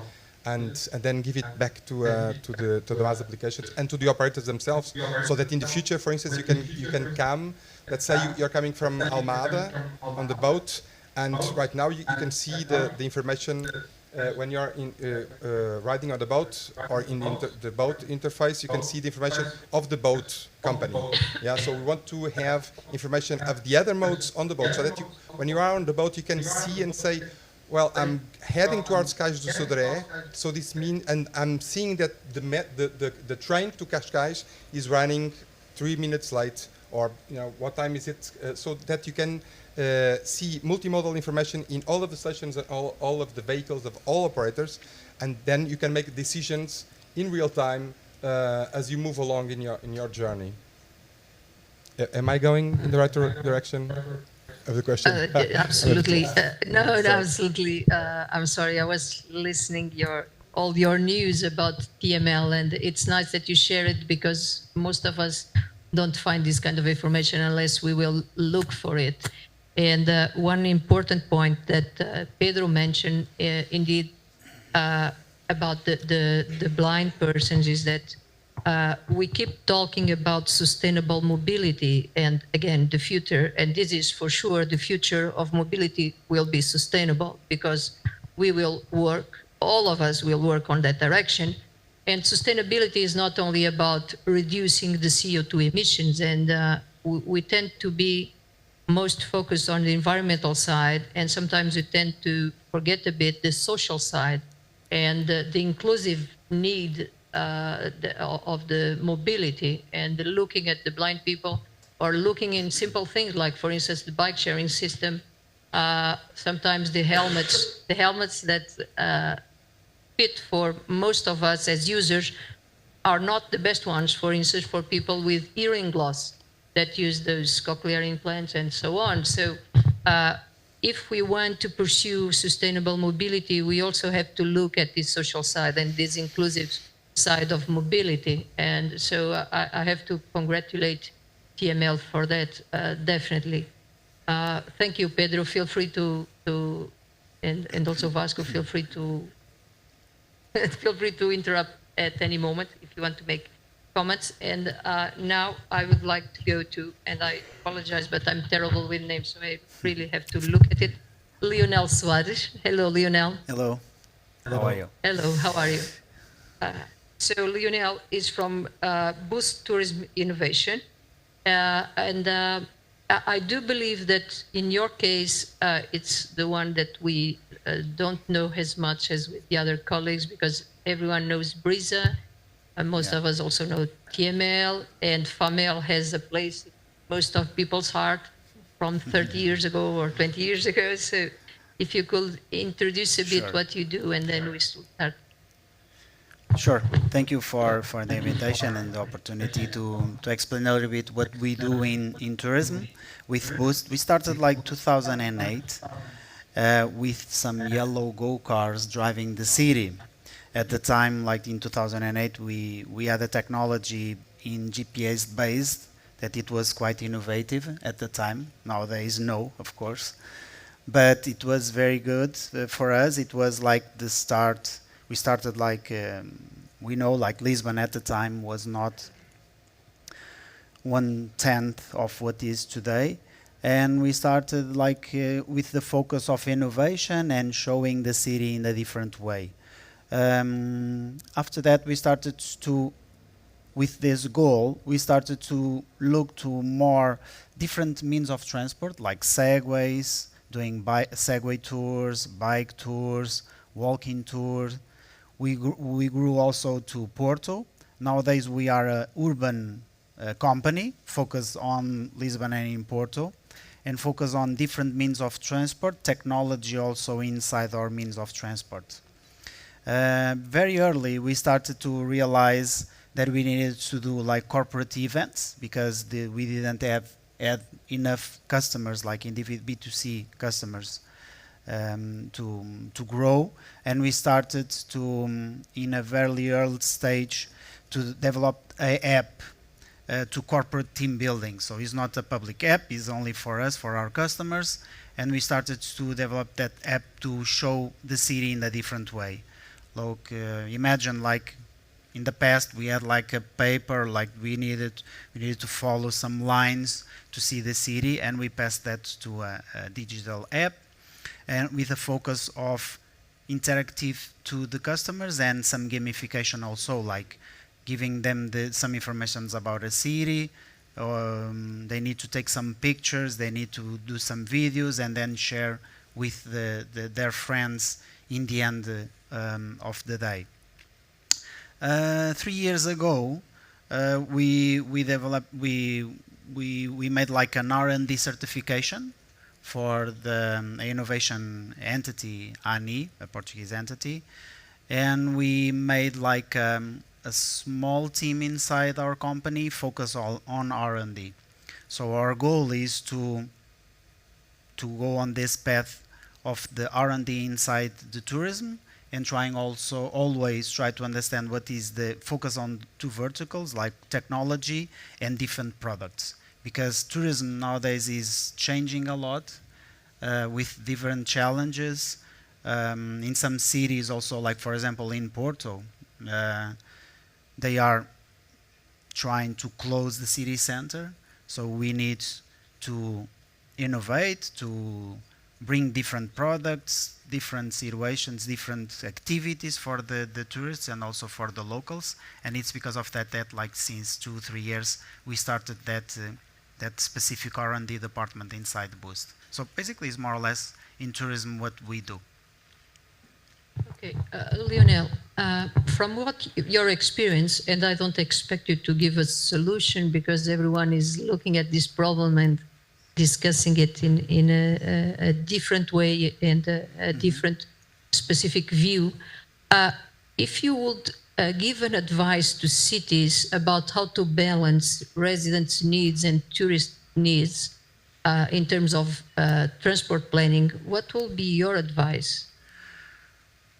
And then give it back to the mass applications and to the operators themselves, so that in the future, for instance, you can come. Let's say you're coming from Almada on the boat, and right now you can see the information when you're riding on the boat, or in the boat interface. You can see the information of the boat company. Yeah, so we want to have information of the other modes on the boat, so that when you are on the boat, you can see and say, well, I'm heading towards Cais do Sodré, so this means, and I'm seeing that the train to Cascais is running 3 minutes late, or what time is it, so that you can see multimodal information in all of the stations and all of the vehicles of all operators, and then you can make decisions in real time as you move along in your journey. Am I going in the right direction of the question? Absolutely. No, Sorry. absolutely. I'm sorry. I was listening all your news about TML, and it's nice that you share it because most of us don't find this kind of information unless we will look for it. And one important point that Pedro mentioned, indeed, about the blind persons is that we keep talking about sustainable mobility and again the future, and this is for sure the future of mobility will be sustainable because we will work, all of us will work on that direction. And sustainability is not only about reducing the CO2 emissions, and we tend to be most focused on the environmental side, and sometimes we tend to forget a bit the social side and the inclusive need of the mobility, and looking at the blind people or looking in simple things like, for instance, the bike sharing system. Sometimes the helmets that fit for most of us as users are not the best ones, for instance, for people with hearing loss that use those cochlear implants and so on. So if we want to pursue sustainable mobility, we also have to look at this social side and this inclusive side of mobility. And so I have to congratulate TML for that, definitely. Thank you, Pedro. Feel free and also Vasco, feel free to feel free to interrupt at any moment if you want to make comments. And now I would like to go to, and I apologize, but I'm terrible with names, so I really have to look at it. Lionel Soares. Hello, Lionel. Hello. How are you? Hello, how are you? So Lionel is from Boost Tourism Innovation. And I do believe that in your case, it's the one that we don't know as much as with the other colleagues, because everyone knows Brisa, and most of us also know TML, and FAML has a place in most of people's heart from 30 years ago or 20 years ago. So if you could introduce a bit what you do, and then we start. Sure. Thank you for the invitation and the opportunity to explain a little bit what we do in tourism with Boost. We started like 2008 with some yellow go-cars driving the city. At the time, like in 2008, we had a technology in GPS based that it was quite innovative at the time. Nowadays, no, of course. But it was very good for us. It was like the start. We started like, we know like Lisbon at the time was not 1/10 of what is today. And we started like with the focus of innovation and showing the city in a different way. After that, we started to, with this goal, we started to look to more different means of transport, like segways, doing segway tours, bike tours, walking tours. We grew also to Porto. Nowadays, we are an urban company focused on Lisbon and in Porto, and focus on different means of transport, technology also inside our means of transport. Very early, we started to realize that we needed to do like corporate events because we didn't have enough customers, like individual B2C customers, to grow. And we started to, in a very early stage, to develop an app to corporate team building. So it's not a public app, it's only for us, for our customers. And we started to develop that app to show the city in a different way. Look, imagine like in the past we had like a paper, like we needed to follow some lines to see the city, and we passed that to a digital app, and with a focus of interactive to the customers and some gamification also, like giving them some information about a city. They need to take some pictures, they need to do some videos, and then share with their friends in the end of the day. 3 years ago, we made like an R&D certification for the innovation entity ANI, a Portuguese entity, and we made like a a small team inside our company focus all on R&D. So our goal is to go on this path of the R&D inside the tourism, and trying also always try to understand what is the focus on two verticals like technology and different products, because tourism nowadays is changing a lot with different challenges. In some cities also, like for example in Porto, they are trying to close the city center, so we need to innovate, to bring different products, different situations, different activities for the tourists and also for the locals. And it's because of that like since 2-3 years we started that specific R&D department inside Boost. So basically it's more or less in tourism what we do. Okay, Lionel, from what your experience, and I don't expect you to give a solution because everyone is looking at this problem and discussing it in a different way and a different specific view. If you would give an advice to cities about how to balance residents' needs and tourist needs in terms of transport planning, what will be your advice?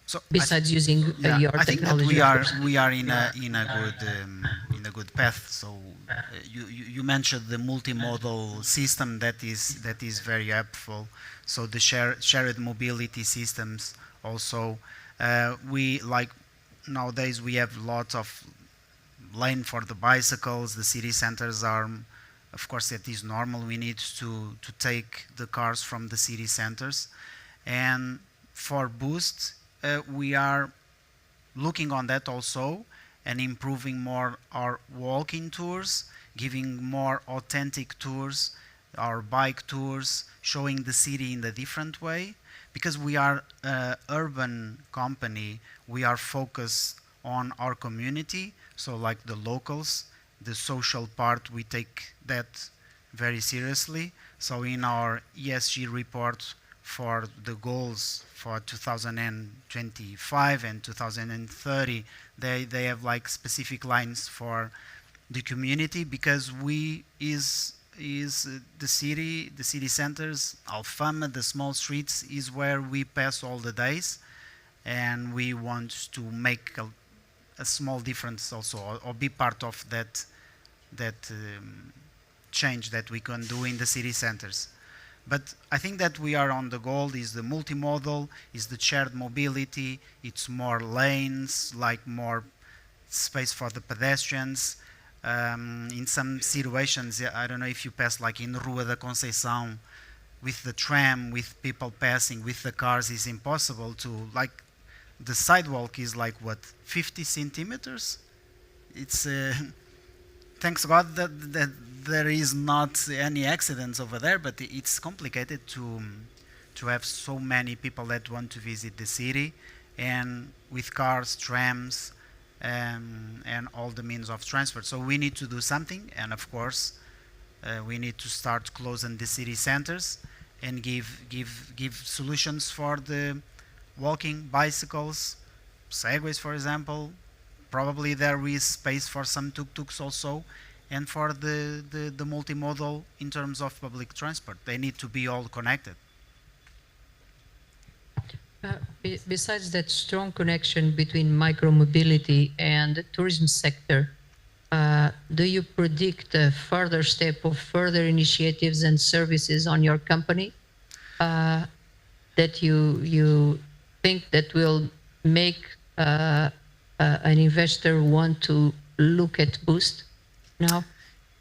So besides using your I think that technology, we are in a good path. So you mentioned the multimodal system that is very helpful. So the shared mobility systems also. We like nowadays we have lots of lane for the bicycles. The city centers are, of course, that is normal. We need to take the cars from the city centers, and for Boost. We are looking on that also and improving more our walking tours, giving more authentic tours, our bike tours, showing the city in a different way. Because we are an urban company, we are focused on our community, so like the locals, the social part, we take that very seriously. So in our ESG report for the goals for 2025 and 2030, they have like specific lines for the community, because we is the city centers, Alfama, the small streets is where we pass all the days, and we want to make a small difference also, or be part of that change that we can do in the city centers. But I think that we are on the goal is the multimodal, is the shared mobility, it's more lanes, like more space for the pedestrians. In some situations, I don't know if you pass like in Rua da Conceição, with the tram, with people passing, with the cars, is impossible to, like, the sidewalk is like what, 50 centimeters? It's, thanks God that there is not any accidents over there, but it's complicated to have so many people that want to visit the city, and with cars, trams, and all the means of transport. So we need to do something, and of course we need to start closing the city centers and give solutions for the walking, bicycles, segways, for example. Probably there is space for some tuk-tuks also, and for the multimodal in terms of public transport. They need to be all connected. Besides that strong connection between micromobility and the tourism sector, do you predict a further step of further initiatives and services on your company that you think that will make an investor want to look at Boost now?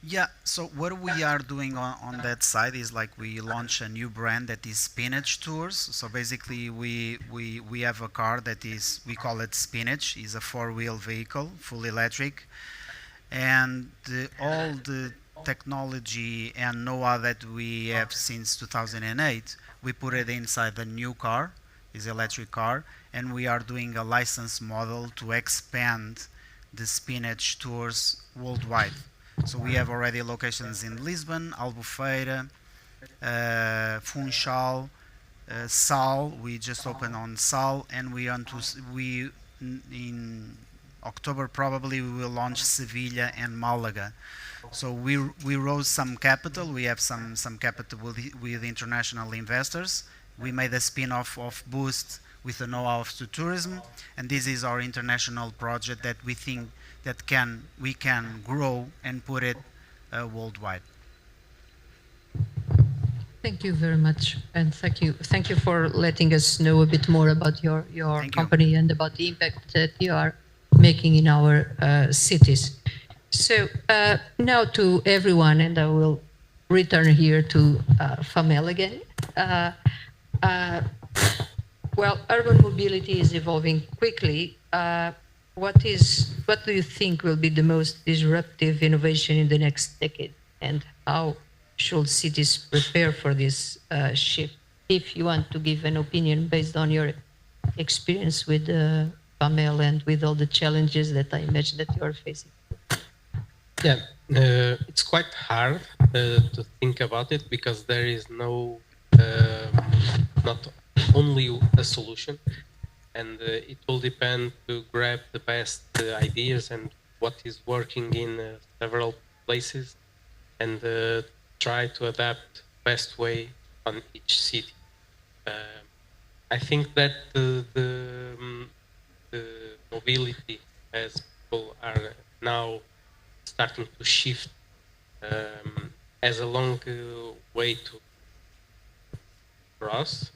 Yeah, so what we are doing on that side is like we launch a new brand that is Spinach Tours. So basically we have a car that is, we call it Spinach, is a 4-wheel vehicle, fully electric. And all the technology and know-how that we have since 2008, we put it inside the new car, is electric car, and we are doing a license model to expand the Spinach Tours worldwide. So we have already locations in Lisbon, Albufeira, Funchal, Sal. We just opened on Sal, and we in October probably we will launch Sevilla and Malaga. So we raised some capital. We have some capital with international investors. We made a spin-off of Boost with the know-how to tourism, and this is our international project that we think that we can grow and put it worldwide. Thank you very much, and thank you for letting us know a bit more about your Thank you. company and about the impact that you are making in our cities. So now to everyone, and I will return here to Famel again. Well, urban mobility is evolving quickly. What do you think will be the most disruptive innovation in the next decade, and how should cities prepare for this shift? If you want to give an opinion based on your experience with Pamela and with all the challenges that I imagine that you are facing. Yeah, it's quite hard to think about it because there is no, not only a solution, and it will depend to grab the best ideas and what is working in several places and try to adapt best way on each city. I think that the mobility as people are now starting to shift as a long way to cross.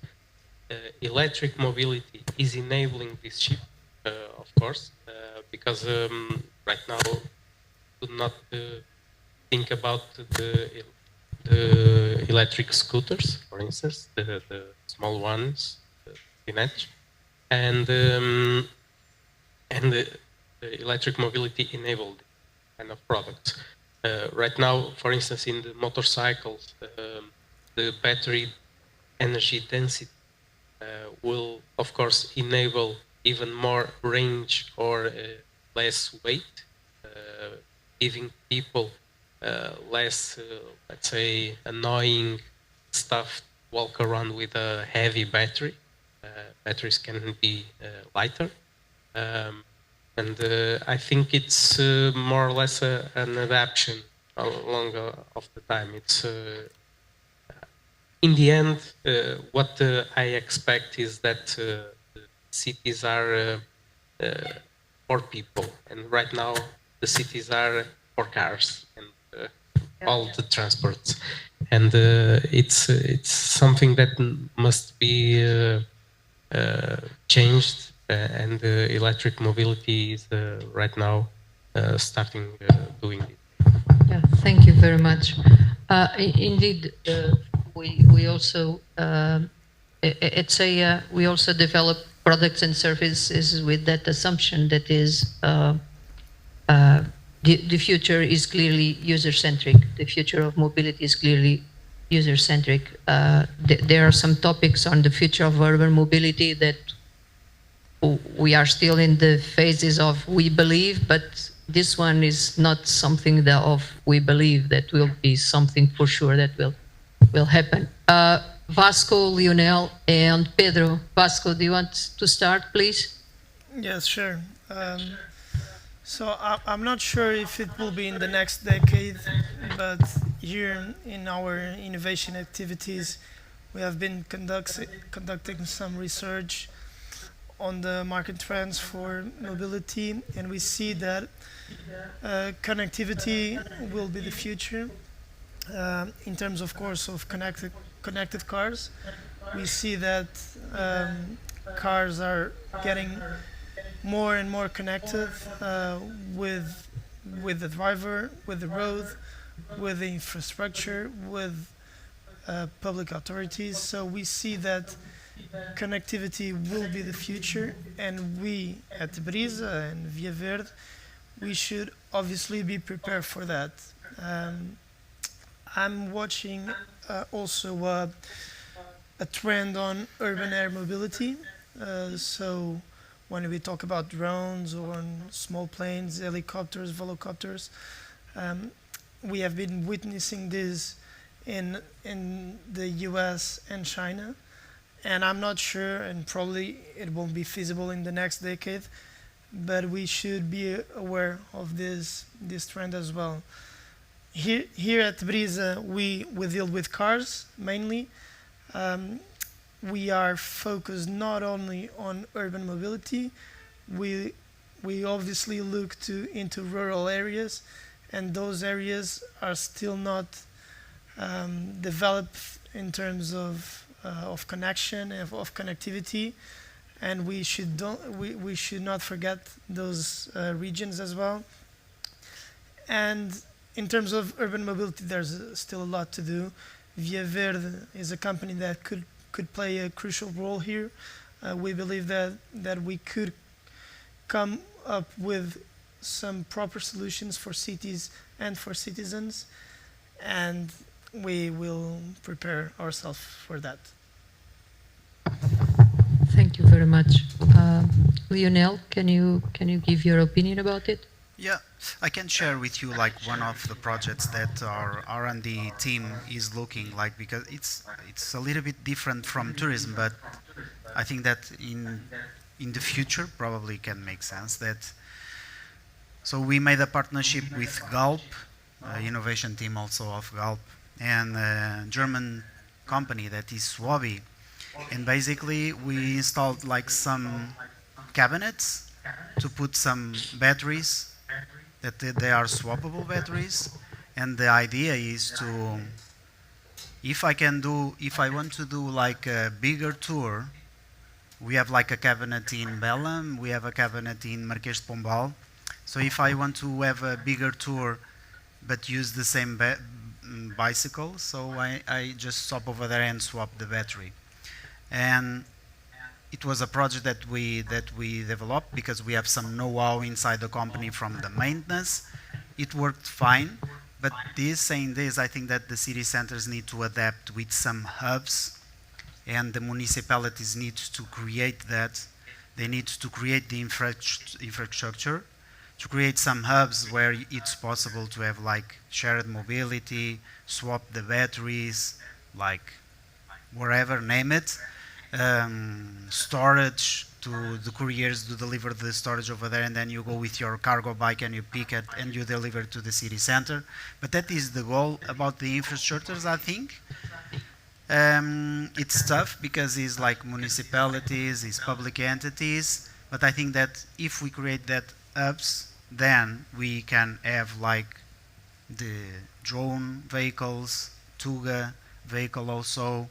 Electric mobility is enabling this shift, of course, because right now we do not think about the electric scooters, for instance, the small ones, the spinach, and the electric mobility enabled kind of products. Right now, for instance, in the motorcycles, the battery energy density will, of course, enable even more range or less weight, giving people less, let's say, annoying stuff to walk around with a heavy battery. Batteries can be lighter. And I think it's more or less an adaptation along of the time. It's in the end, what I expect is that cities are for people, and right now the cities are for cars and all the transports, and it's something that must be changed. And electric mobility is right now starting doing it. Yeah, thank you very much. Indeed, we also we also develop products and services with that assumption that is the future is clearly user-centric. The future of mobility is clearly user-centric. There are some topics on the future of urban mobility that we are still in the phases of we believe, but this one is not something that of we believe that will be something for sure that will happen. Vasco, Lionel, and Pedro. Vasco, do you want to start, please? Yes, sure. So I'm not sure if it will be in the next decade, but here in our innovation activities, we have been conducting some research on the market trends for mobility, and we see that connectivity will be the future in terms, of course, of connected cars. We see that cars are getting more and more connected with the driver, with the road, with the infrastructure, with public authorities. So we see that connectivity will be the future, and we at Brisa and Via Verde, we should obviously be prepared for that. I'm watching also a trend on urban air mobility. So when we talk about drones or on small planes, helicopters, volocopters, we have been witnessing this in the US and China. And I'm not sure, and probably it won't be feasible in the next decade, but we should be aware of this trend as well. Here at Brisa, we deal with cars mainly. Um, we are focused not only on urban mobility, we we obviously look to into rural areas, and those areas are still not developed in terms of connection of connectivity, and we should not forget those regions as well. And in terms of urban mobility, there's still a lot to do. Via Verde is a company that could play a crucial role here. We believe that we could come up with some proper solutions for cities and for citizens, and we will prepare ourselves for that. Thank you very much. Lionel, can you give your opinion about it? Yeah, I can share with you like one of the projects that our R&D team is looking like, because it's a little bit different from tourism, but I think that in the future probably can make sense. That so we made a partnership with Galp, innovation team also of Galp, and a German company that is Swabi, and basically we installed like some cabinets to put some batteries that they are swappable batteries, and the idea is to, if I want to do like a bigger tour, we have like a cabinet in Belém, we have a cabinet in Marquês de Pombal, so if I want to have a bigger tour but use the same bicycle, so I just stop over there and swap the battery. And it was a project that we developed because we have some know-how inside the company from the maintenance. It worked fine, but saying this, I think that the city centers need to adapt with some hubs, and the municipalities need to create that. They need to create the infrastructure, to create some hubs where it's possible to have like shared mobility, swap the batteries, like wherever, name it. Storage, to the couriers to deliver the storage over there, and then you go with your cargo bike and you pick it and you deliver to the city center. But that is the goal about the infrastructures, I think. It's tough because it's like municipalities, it's public entities, but I think that if we create that hubs, then we can have like the drone vehicles, Tuga vehicle also.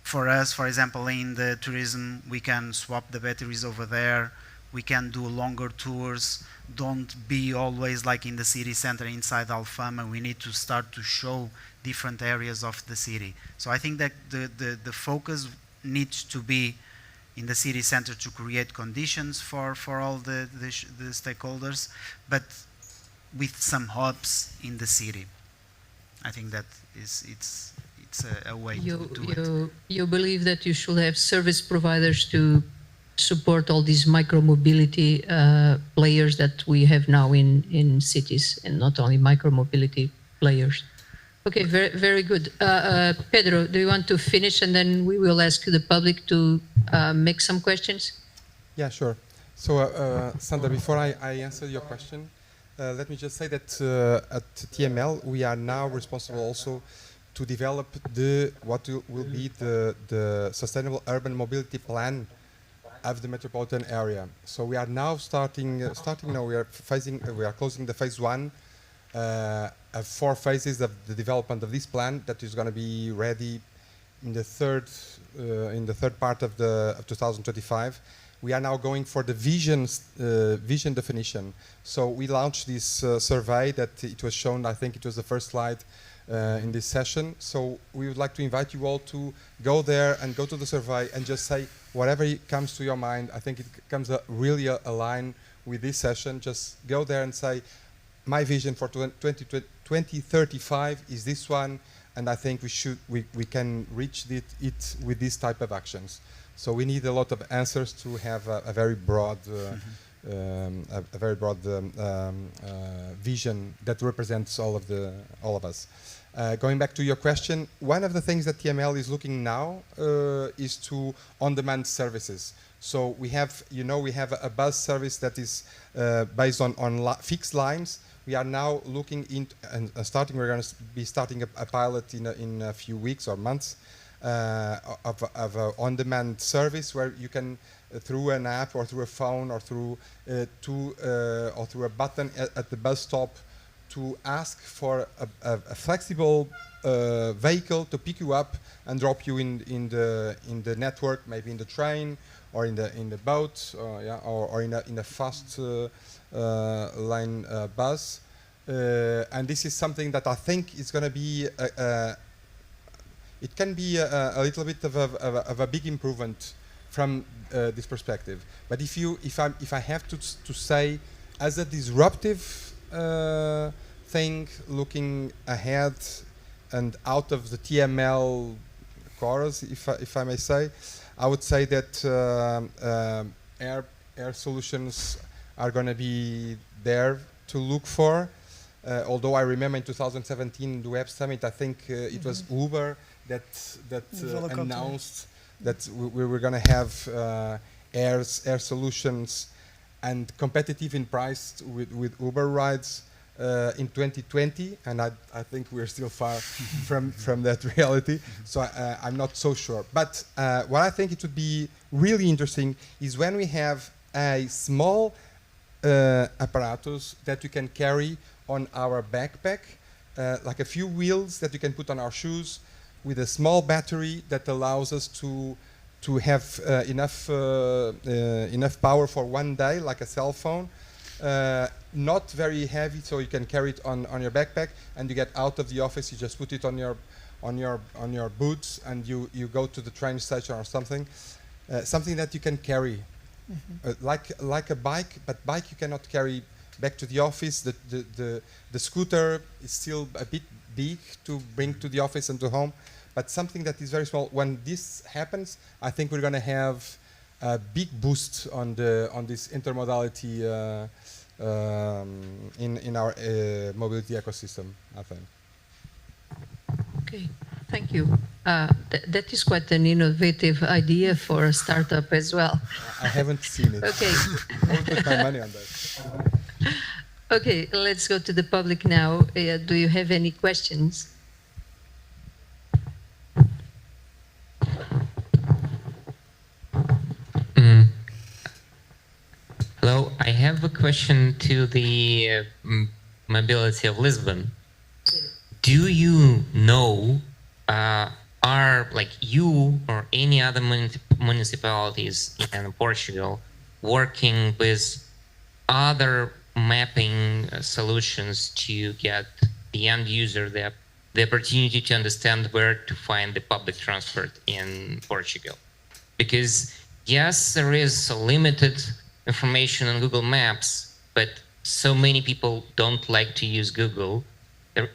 For us, for example, in the tourism, we can swap the batteries over there. We can do longer tours. Don't be always like in the city center inside Alfama. We need to start to show different areas of the city. So I think that the focus needs to be in the city center to create conditions for all the stakeholders, but with some hubs in the city. I think that it's a way to do it. You believe that you should have service providers to support all these micro-mobility players that we have now in cities, and not only micro-mobility players. Okay, very, very good. Pedro, do you want to finish, and then we will ask the public to make some questions? Yeah, sure. So, Sandra, before I answer your question, let me just say that at TML, we are now responsible also to develop what will be the sustainable urban mobility plan of the metropolitan area. So we are now starting now. We are closing the phase 1 of 4 phases of the development of this plan that is going to be ready in the third part of 2025. We are now going for the vision definition. So we launched this survey that it was shown. I think it was the first slide in this session. So we would like to invite you all to go there and go to the survey and just say whatever comes to your mind. I think it comes really aligned with this session. Just go there and say, my vision for 2035 is this one, and I think we can reach it with this type of actions. So we need a lot of answers to have a very broad vision that represents all of us. Going back to your question, one of the things that TML is looking now is to on-demand services. So we have, we have a bus service that is based on fixed lines. We are now looking into and starting. We're going to be starting a pilot in a few weeks or months of an on-demand service where you can, through an app or through a phone or through or through a button at the bus stop, to ask for a flexible vehicle to pick you up and drop you in the network, maybe in the train or in the boat, or in a fast line bus. And this is something that I think is going to be it can be a little bit of a big improvement from this perspective. But if I have to say, as a disruptive thing, looking ahead and out of the TML chorus, if I may say, I would say that air solutions are going to be there to look for. Although I remember in 2017 the Web Summit, I think it was Uber that announced that we were going to have air solutions and competitive in price with Uber rides in 2020, and I think we're still far from that reality. So I'm not so sure. But what I think it would be really interesting is when we have a small apparatus that we can carry on our backpack, like a few wheels that we can put on our shoes, with a small battery that allows us to have enough power for one day, like a cell phone. Not very heavy, so you can carry it on your backpack, and you get out of the office, you just put it on your boots, and you go to the train station or something. Something that you can carry, like a bike, but bike you cannot carry back to the office. The scooter is still a bit big to bring to the office and to home, but something that is very small. When this happens, I think we're going to have a big boost on this intermodality in our mobility ecosystem, I think. Okay, thank you. That is quite an innovative idea for a startup as well. I haven't seen it. Okay. I will put my money on that. Okay, let's go to the public now. Do you have any questions? Hello, I have a question to the mobility of Lisbon. Do you know, are like you or any other municipalities in Portugal working with other mapping solutions to get the end user the opportunity to understand where to find the public transport in Portugal? Because yes, there is limited information on Google Maps, but so many people don't like to use Google.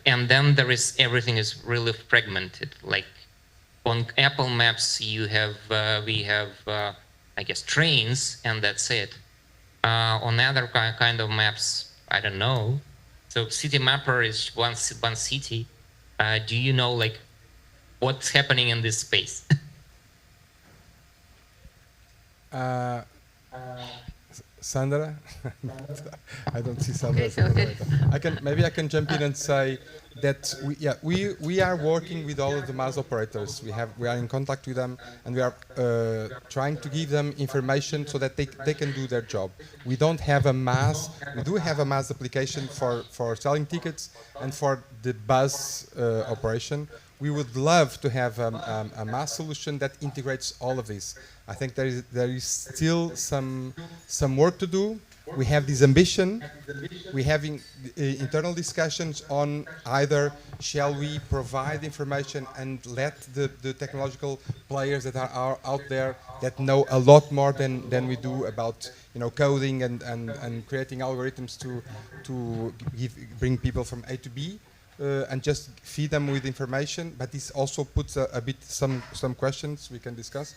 And then everything is really fragmented. Like on Apple Maps, we have, I guess, trains, and that's it. On other kind of maps, I don't know. So City Mapper is one city. Do you know like what's happening in this space? Sandra, I don't see Sandra. Okay. Maybe I can jump in and say that we are working with all of the MaaS operators. We are in contact with them, and we are trying to give them information so that they can do their job. We don't have a MaaS. We do have a MaaS application for selling tickets and for the bus operation. We would love to have a MaaS solution that integrates all of this. I think there is still some work to do. We have this ambition. We're having internal discussions on either shall we provide information and let the technological players that are out there that know a lot more than we do about coding and creating algorithms to bring people from A to B. And just feed them with information, but this also puts a bit some questions we can discuss.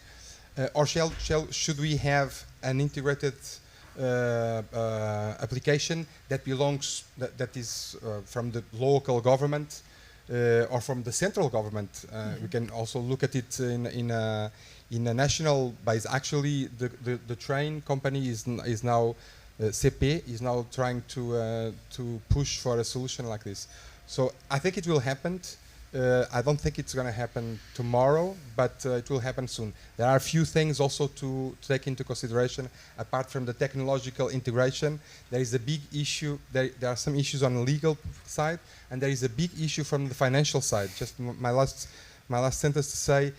Or should we have an integrated application that belongs that is from the local government or from the central government. We can also look at it in a national base. Actually, the train company is now CP is now trying to push for a solution like this. So I think it will happen. I don't think it's going to happen tomorrow, but it will happen soon. There are a few things also to take into consideration. Apart from the technological integration, there is a big issue. There are some issues on the legal side, and there is a big issue from the financial side. Just my last sentence to say,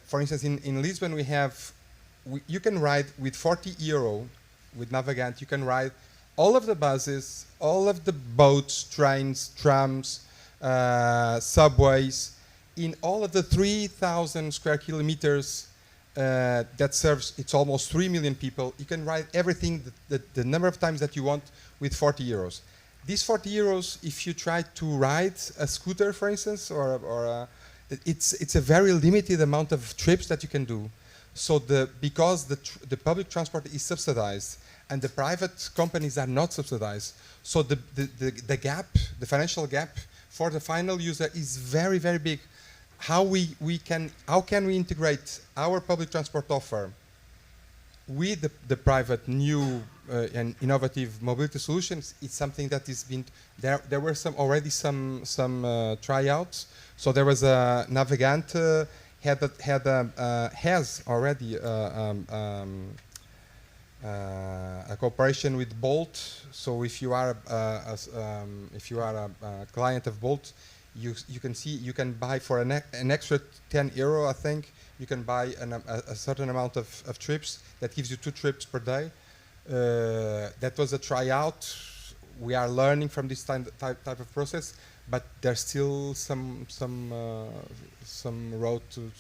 for instance, in Lisbon you can ride with 40 euro with Navigant. You can ride all of the buses, all of the boats, trains, trams, subways, in all of the 3,000 square kilometers that serves, it's almost 3 million people. You can ride everything, the number of times that you want with 40 euros. These 40 euros, if you try to ride a scooter, for instance, it's a very limited amount of trips that you can do. So because the public transport is subsidized and the private companies are not subsidized, so the gap, the financial gap for the final user is very, very big. How can we integrate our public transport offer with the private new and innovative mobility solutions? It's something that is been there were already some tryouts. So there was a Navigant has already a cooperation with Bolt. So if you are a client of Bolt, you can buy for an extra 10 euro, I think. You can buy a certain amount of trips that gives you 2 trips per day. That was a tryout. We are learning from this type of process, but there's still some road to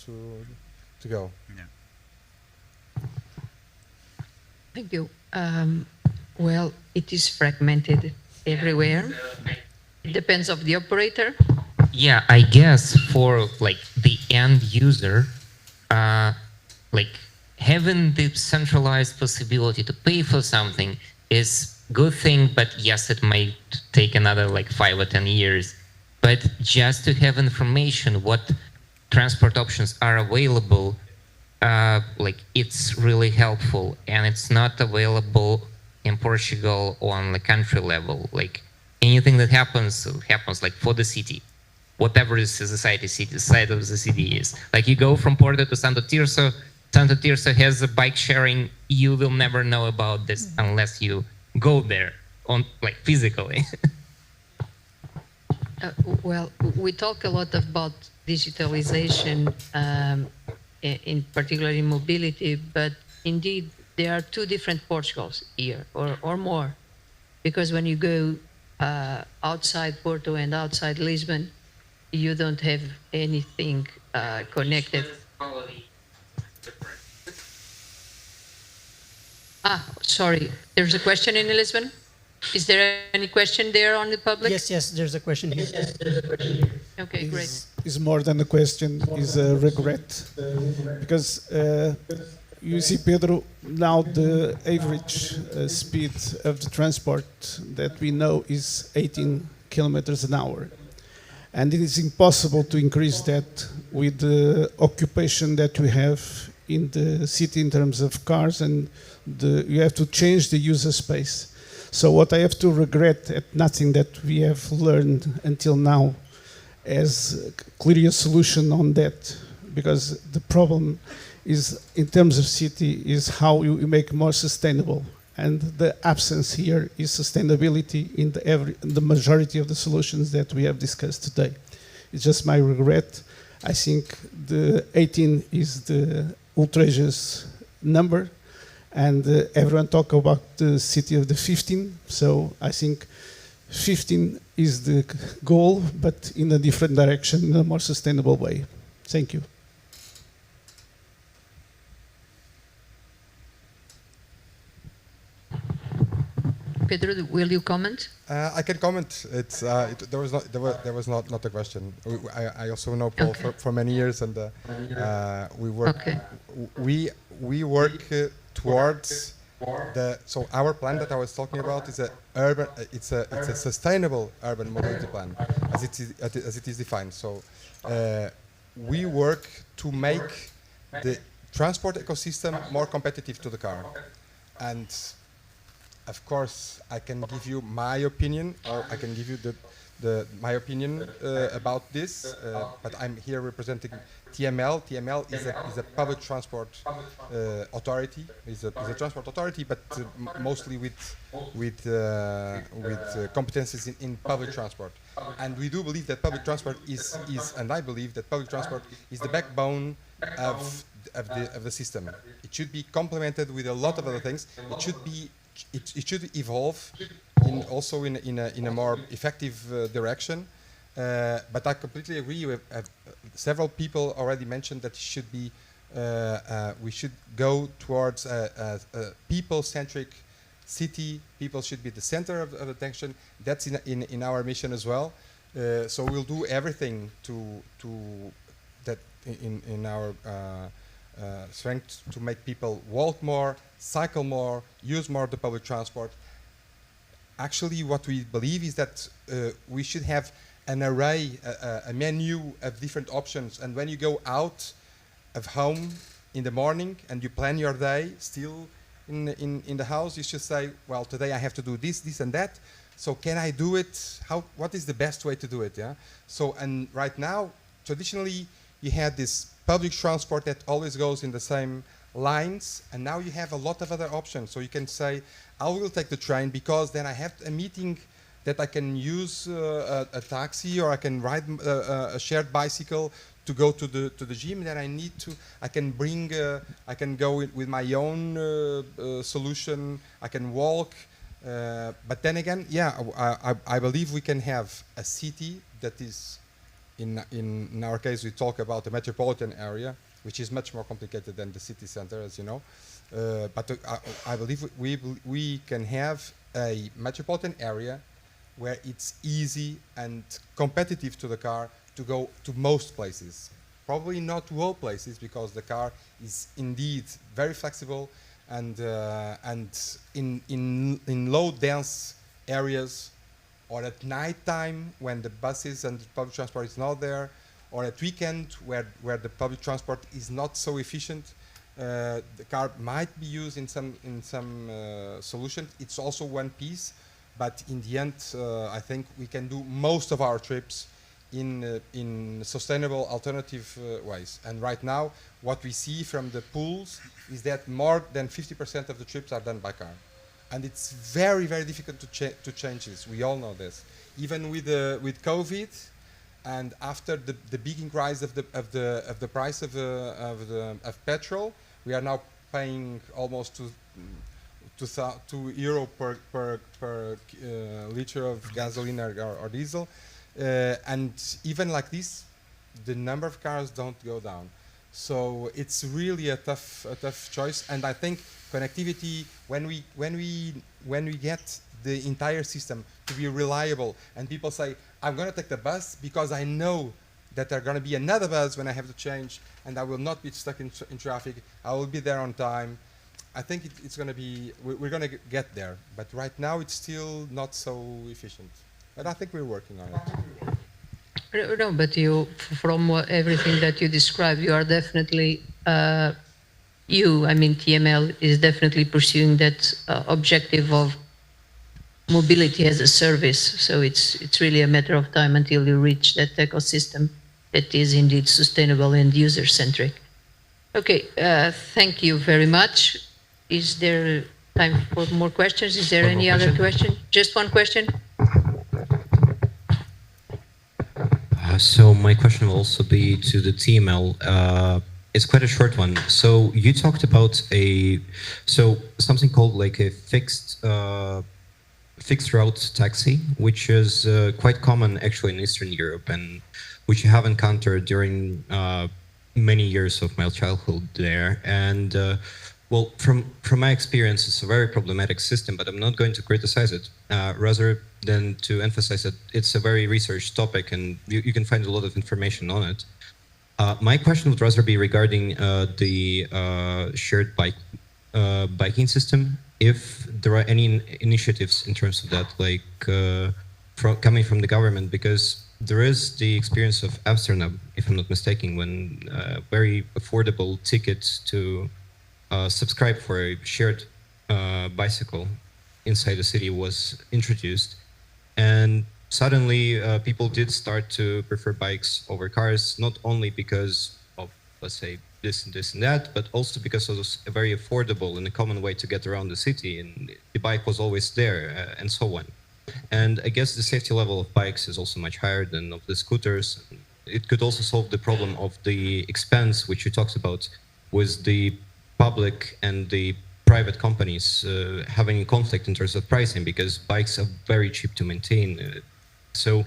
go. Yeah. Thank you. Well, it is fragmented everywhere. It depends of the operator. Yeah, I guess for like the end user, like having the centralized possibility to pay for something is good thing, but yes, it might take another like 5 or 10 years. But just to have information what transport options are available, like it's really helpful, and it's not available in Portugal on the country level. Like anything that happens like for the city, whatever is the side of the city is. Like you go from Porto to Santo Tirso has a bike sharing. You will never know about this unless you go there on like physically. Well, we talk a lot about digitalization, in particular in mobility, but indeed there are 2 different Portugals here, or more, because when you go outside Porto and outside Lisbon, you don't have anything connected. Sorry, there's a question in Lisbon. Is there any question there on the public? Yes, there's a question here. Okay, great. Is more than a question, is a regret. Because you see, Pedro, now the average speed of the transport that we know is 18 kilometers an hour. And it is impossible to increase that with the occupation that we have in the city in terms of cars, and you have to change the user space. So what I have to regret at nothing that we have learned until now as a clear solution on that, because the problem is, in terms of city, is how you make more sustainable. And the absence here is sustainability in the majority of the solutions that we have discussed today. It's just my regret. I think the 18 is the outrageous number, and everyone talk about the city of the 15. So I think 15 is the goal, but in a different direction, in a more sustainable way. Thank you. Pedro, will you comment? I can comment. There was not a question. I also know Paul for many years, and we work towards So our plan that I was talking about is a urban. It's a sustainable urban mobility plan, as it is defined. So we work to make the transport ecosystem more competitive to the car, and of course I can give you my opinion, or I can give you my opinion about this, but I'm here representing TML. TML is a public transport authority. Is a transport authority, but mostly with competences in public transport. And we do believe that public transport and I believe that public transport is the backbone of the system. It should be complemented with a lot of other things. It should evolve also in a more effective direction. But I completely agree with several people already mentioned that we should go towards a people-centric city. People should be the center of attention. That's in our mission as well. So we'll do everything to that in our strength to make people walk more, cycle more, use more the public transport. Actually, what we believe is that we should have an array, a menu of different options. And when you go out of home in the morning and you plan your day still in the house, you should say, well, today I have to do this, this and that. So can I do it? What is the best way to do it? Yeah. So, and right now, traditionally, you had this public transport that always goes in the same lines, and now you have a lot of other options. So you can say, I will take the train because then I have a meeting that I can use a taxi, or I can ride a shared bicycle to go to the gym. Then I can go with my own solution. I can walk. But then again, yeah, I believe we can have a city that is, in our case, we talk about the metropolitan area, which is much more complicated than the city center, as you know. But I believe we can have a metropolitan area where it's easy and competitive to the car to go to most places. Probably not to all places, because the car is indeed very flexible, and in low dense areas, or at night time when the buses and the public transport is not there, or at weekend where the public transport is not so efficient, the car might be used in some solution. It's also one piece, but in the end, I think we can do most of our trips in sustainable alternative ways. And right now, what we see from the pools is that more than 50% of the trips are done by car. And it's very, very difficult to change this. We all know this. Even with COVID, and after the big increase of the price of petrol, we are now paying almost €2 per liter of gasoline or diesel. And even like this, the number of cars don't go down. So it's really a tough choice. And I think connectivity, when we get the entire system to be reliable, and people say, I'm going to take the bus because I know that there's going to be another bus when I have to change, and I will not be stuck in traffic. I will be there on time. I think it's going to be, we're going to get there. But right now, it's still not so efficient. But I think we're working on it. No, but from everything that you described, you are definitely, TML is definitely pursuing that objective of mobility as a service. So it's really a matter of time until you reach that ecosystem that is indeed sustainable and user-centric. Okay, thank you very much. Is there time for more questions? Is there any other question? Just one question? So my question will also be to the TML. It's quite a short one. So you talked about something called like a fixed route taxi, which is quite common actually in Eastern Europe, and which you have encountered during many years of my childhood there. And well, from my experience, it's a very problematic system, but I'm not going to criticize it. Rather than to emphasize that it's a very research topic, and you can find a lot of information on it. My question would rather be regarding the shared biking system. if there are any initiatives in terms of that, like coming from the government, because there is the experience of Amsterdam, if I'm not mistaken, when very affordable tickets to subscribe for a shared bicycle inside the city was introduced, and suddenly people did start to prefer bikes over cars, not only because of, let's say, this and that, but also because it was a very affordable and a common way to get around the city, and the bike was always there, and so on. And I guess the safety level of bikes is also much higher than of the scooters. It could also solve the problem of the expense, which you talked about, with the public and the private companies having a conflict in terms of pricing, because bikes are very cheap to maintain. So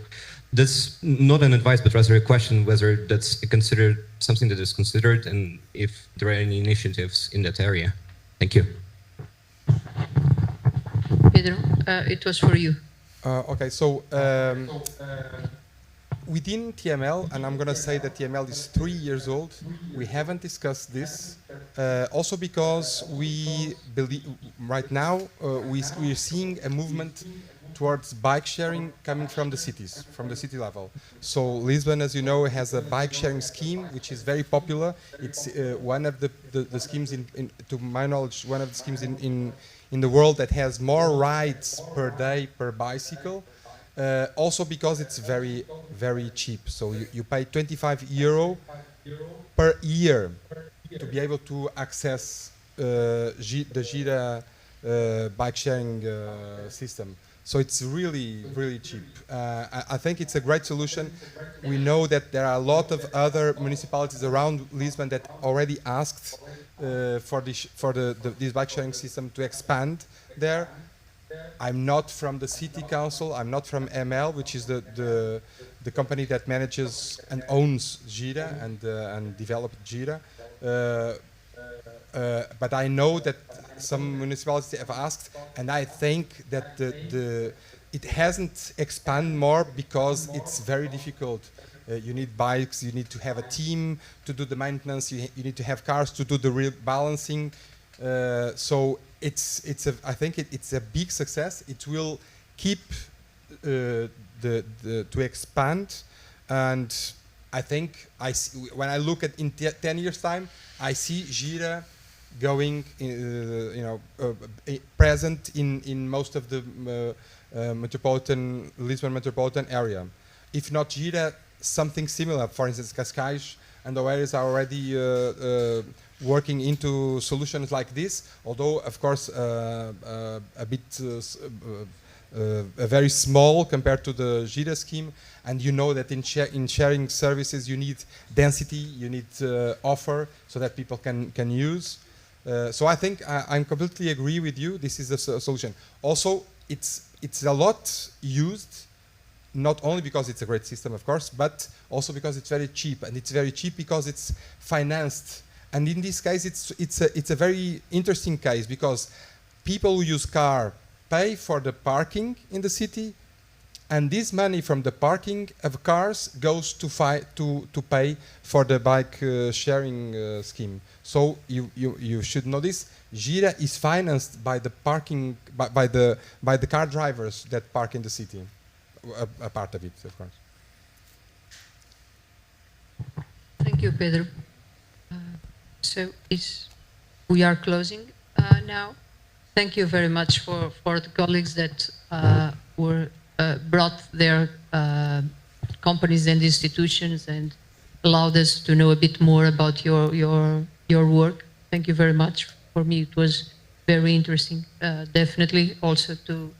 that's not an advice, but rather a question whether that's considered something that is considered, and if there are any initiatives in that area. Thank you. Pedro, it was for you. Okay, so within TML, and I'm going to say that TML is 3 years old, we haven't discussed this. Also because we believe right now we're seeing a movement towards bike sharing coming from the cities, from the city level. So Lisbon, as you know, has a bike sharing scheme which is very popular. It's one of the schemes, to my knowledge, one of the schemes in the world that has more rides per day per bicycle. Also because it's very, very cheap. So you pay €25 per year to be able to access the Gira bike sharing system. So it's really, really cheap. I think it's a great solution. We know that there are a lot of other municipalities around Lisbon that already asked for this bike sharing system to expand there. I'm not from the city council. I'm not from ML, which is the company that manages and owns Gira and developed Gira. But I know that some municipalities have asked, and I think that it hasn't expanded more because it's very difficult. You need bikes, you need to have a team to do the maintenance, you need to have cars to do the real balancing. So I think it's a big success. It will keep to expand, and I think when I look at in 10 years' time, I see Gira going, present in most of the Lisbon metropolitan area. If not Gira, something similar. For instance, Cascais and Oeiras are already working into solutions like this. Although, of course, very small compared to the Gira scheme. And you know that in sharing services, you need density, you need offer so that people can use. So I think I completely agree with you. This is a solution. Also, it's a lot used, not only because it's a great system, of course, but also because it's very cheap. And it's very cheap because it's financed. And in this case, it's a very interesting case because people who use car pay for the parking in the city, and this money from the parking of cars goes to pay for the bike sharing scheme. So you should know this. Gira is financed by the parking by the car drivers that park in the city. A part of it, of course. Thank you, Pedro. So we are closing now. Thank you very much for the colleagues that brought their companies and institutions and allowed us to know a bit more about your work. Thank you very much. For me, it was very interesting. Definitely also to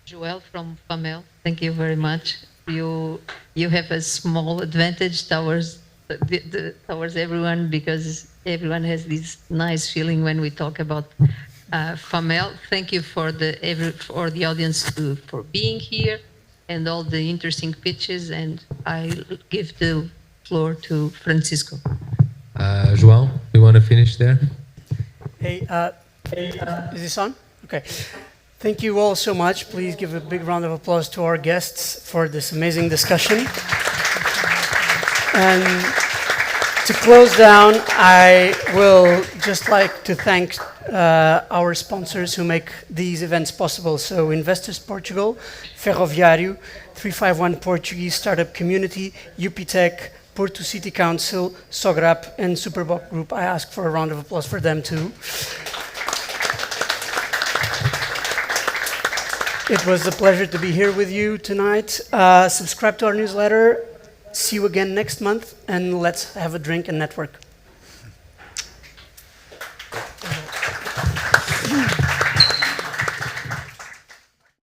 Joel from FAMEL. Thank you very much. You have a small advantage towards everyone because everyone has this nice feeling when we talk about FAMEL. Thank you for the audience for being here and all the interesting pitches. And I give the floor to Francisco. João, we want to finish there? Hey, is this on? Okay. Thank you all so much. Please give a big round of applause to our guests for this amazing discussion. And To close down, I will just like to thank our sponsors who make these events possible. So Investors Portugal, Ferroviário, 351 Portuguese Startup Community, UPTech, Porto City Council, Sograp, and Superbop Group. I ask for a round of applause for them too. It was a pleasure to be here with you tonight. Subscribe to our newsletter. See you again next month, and let's have a drink and network.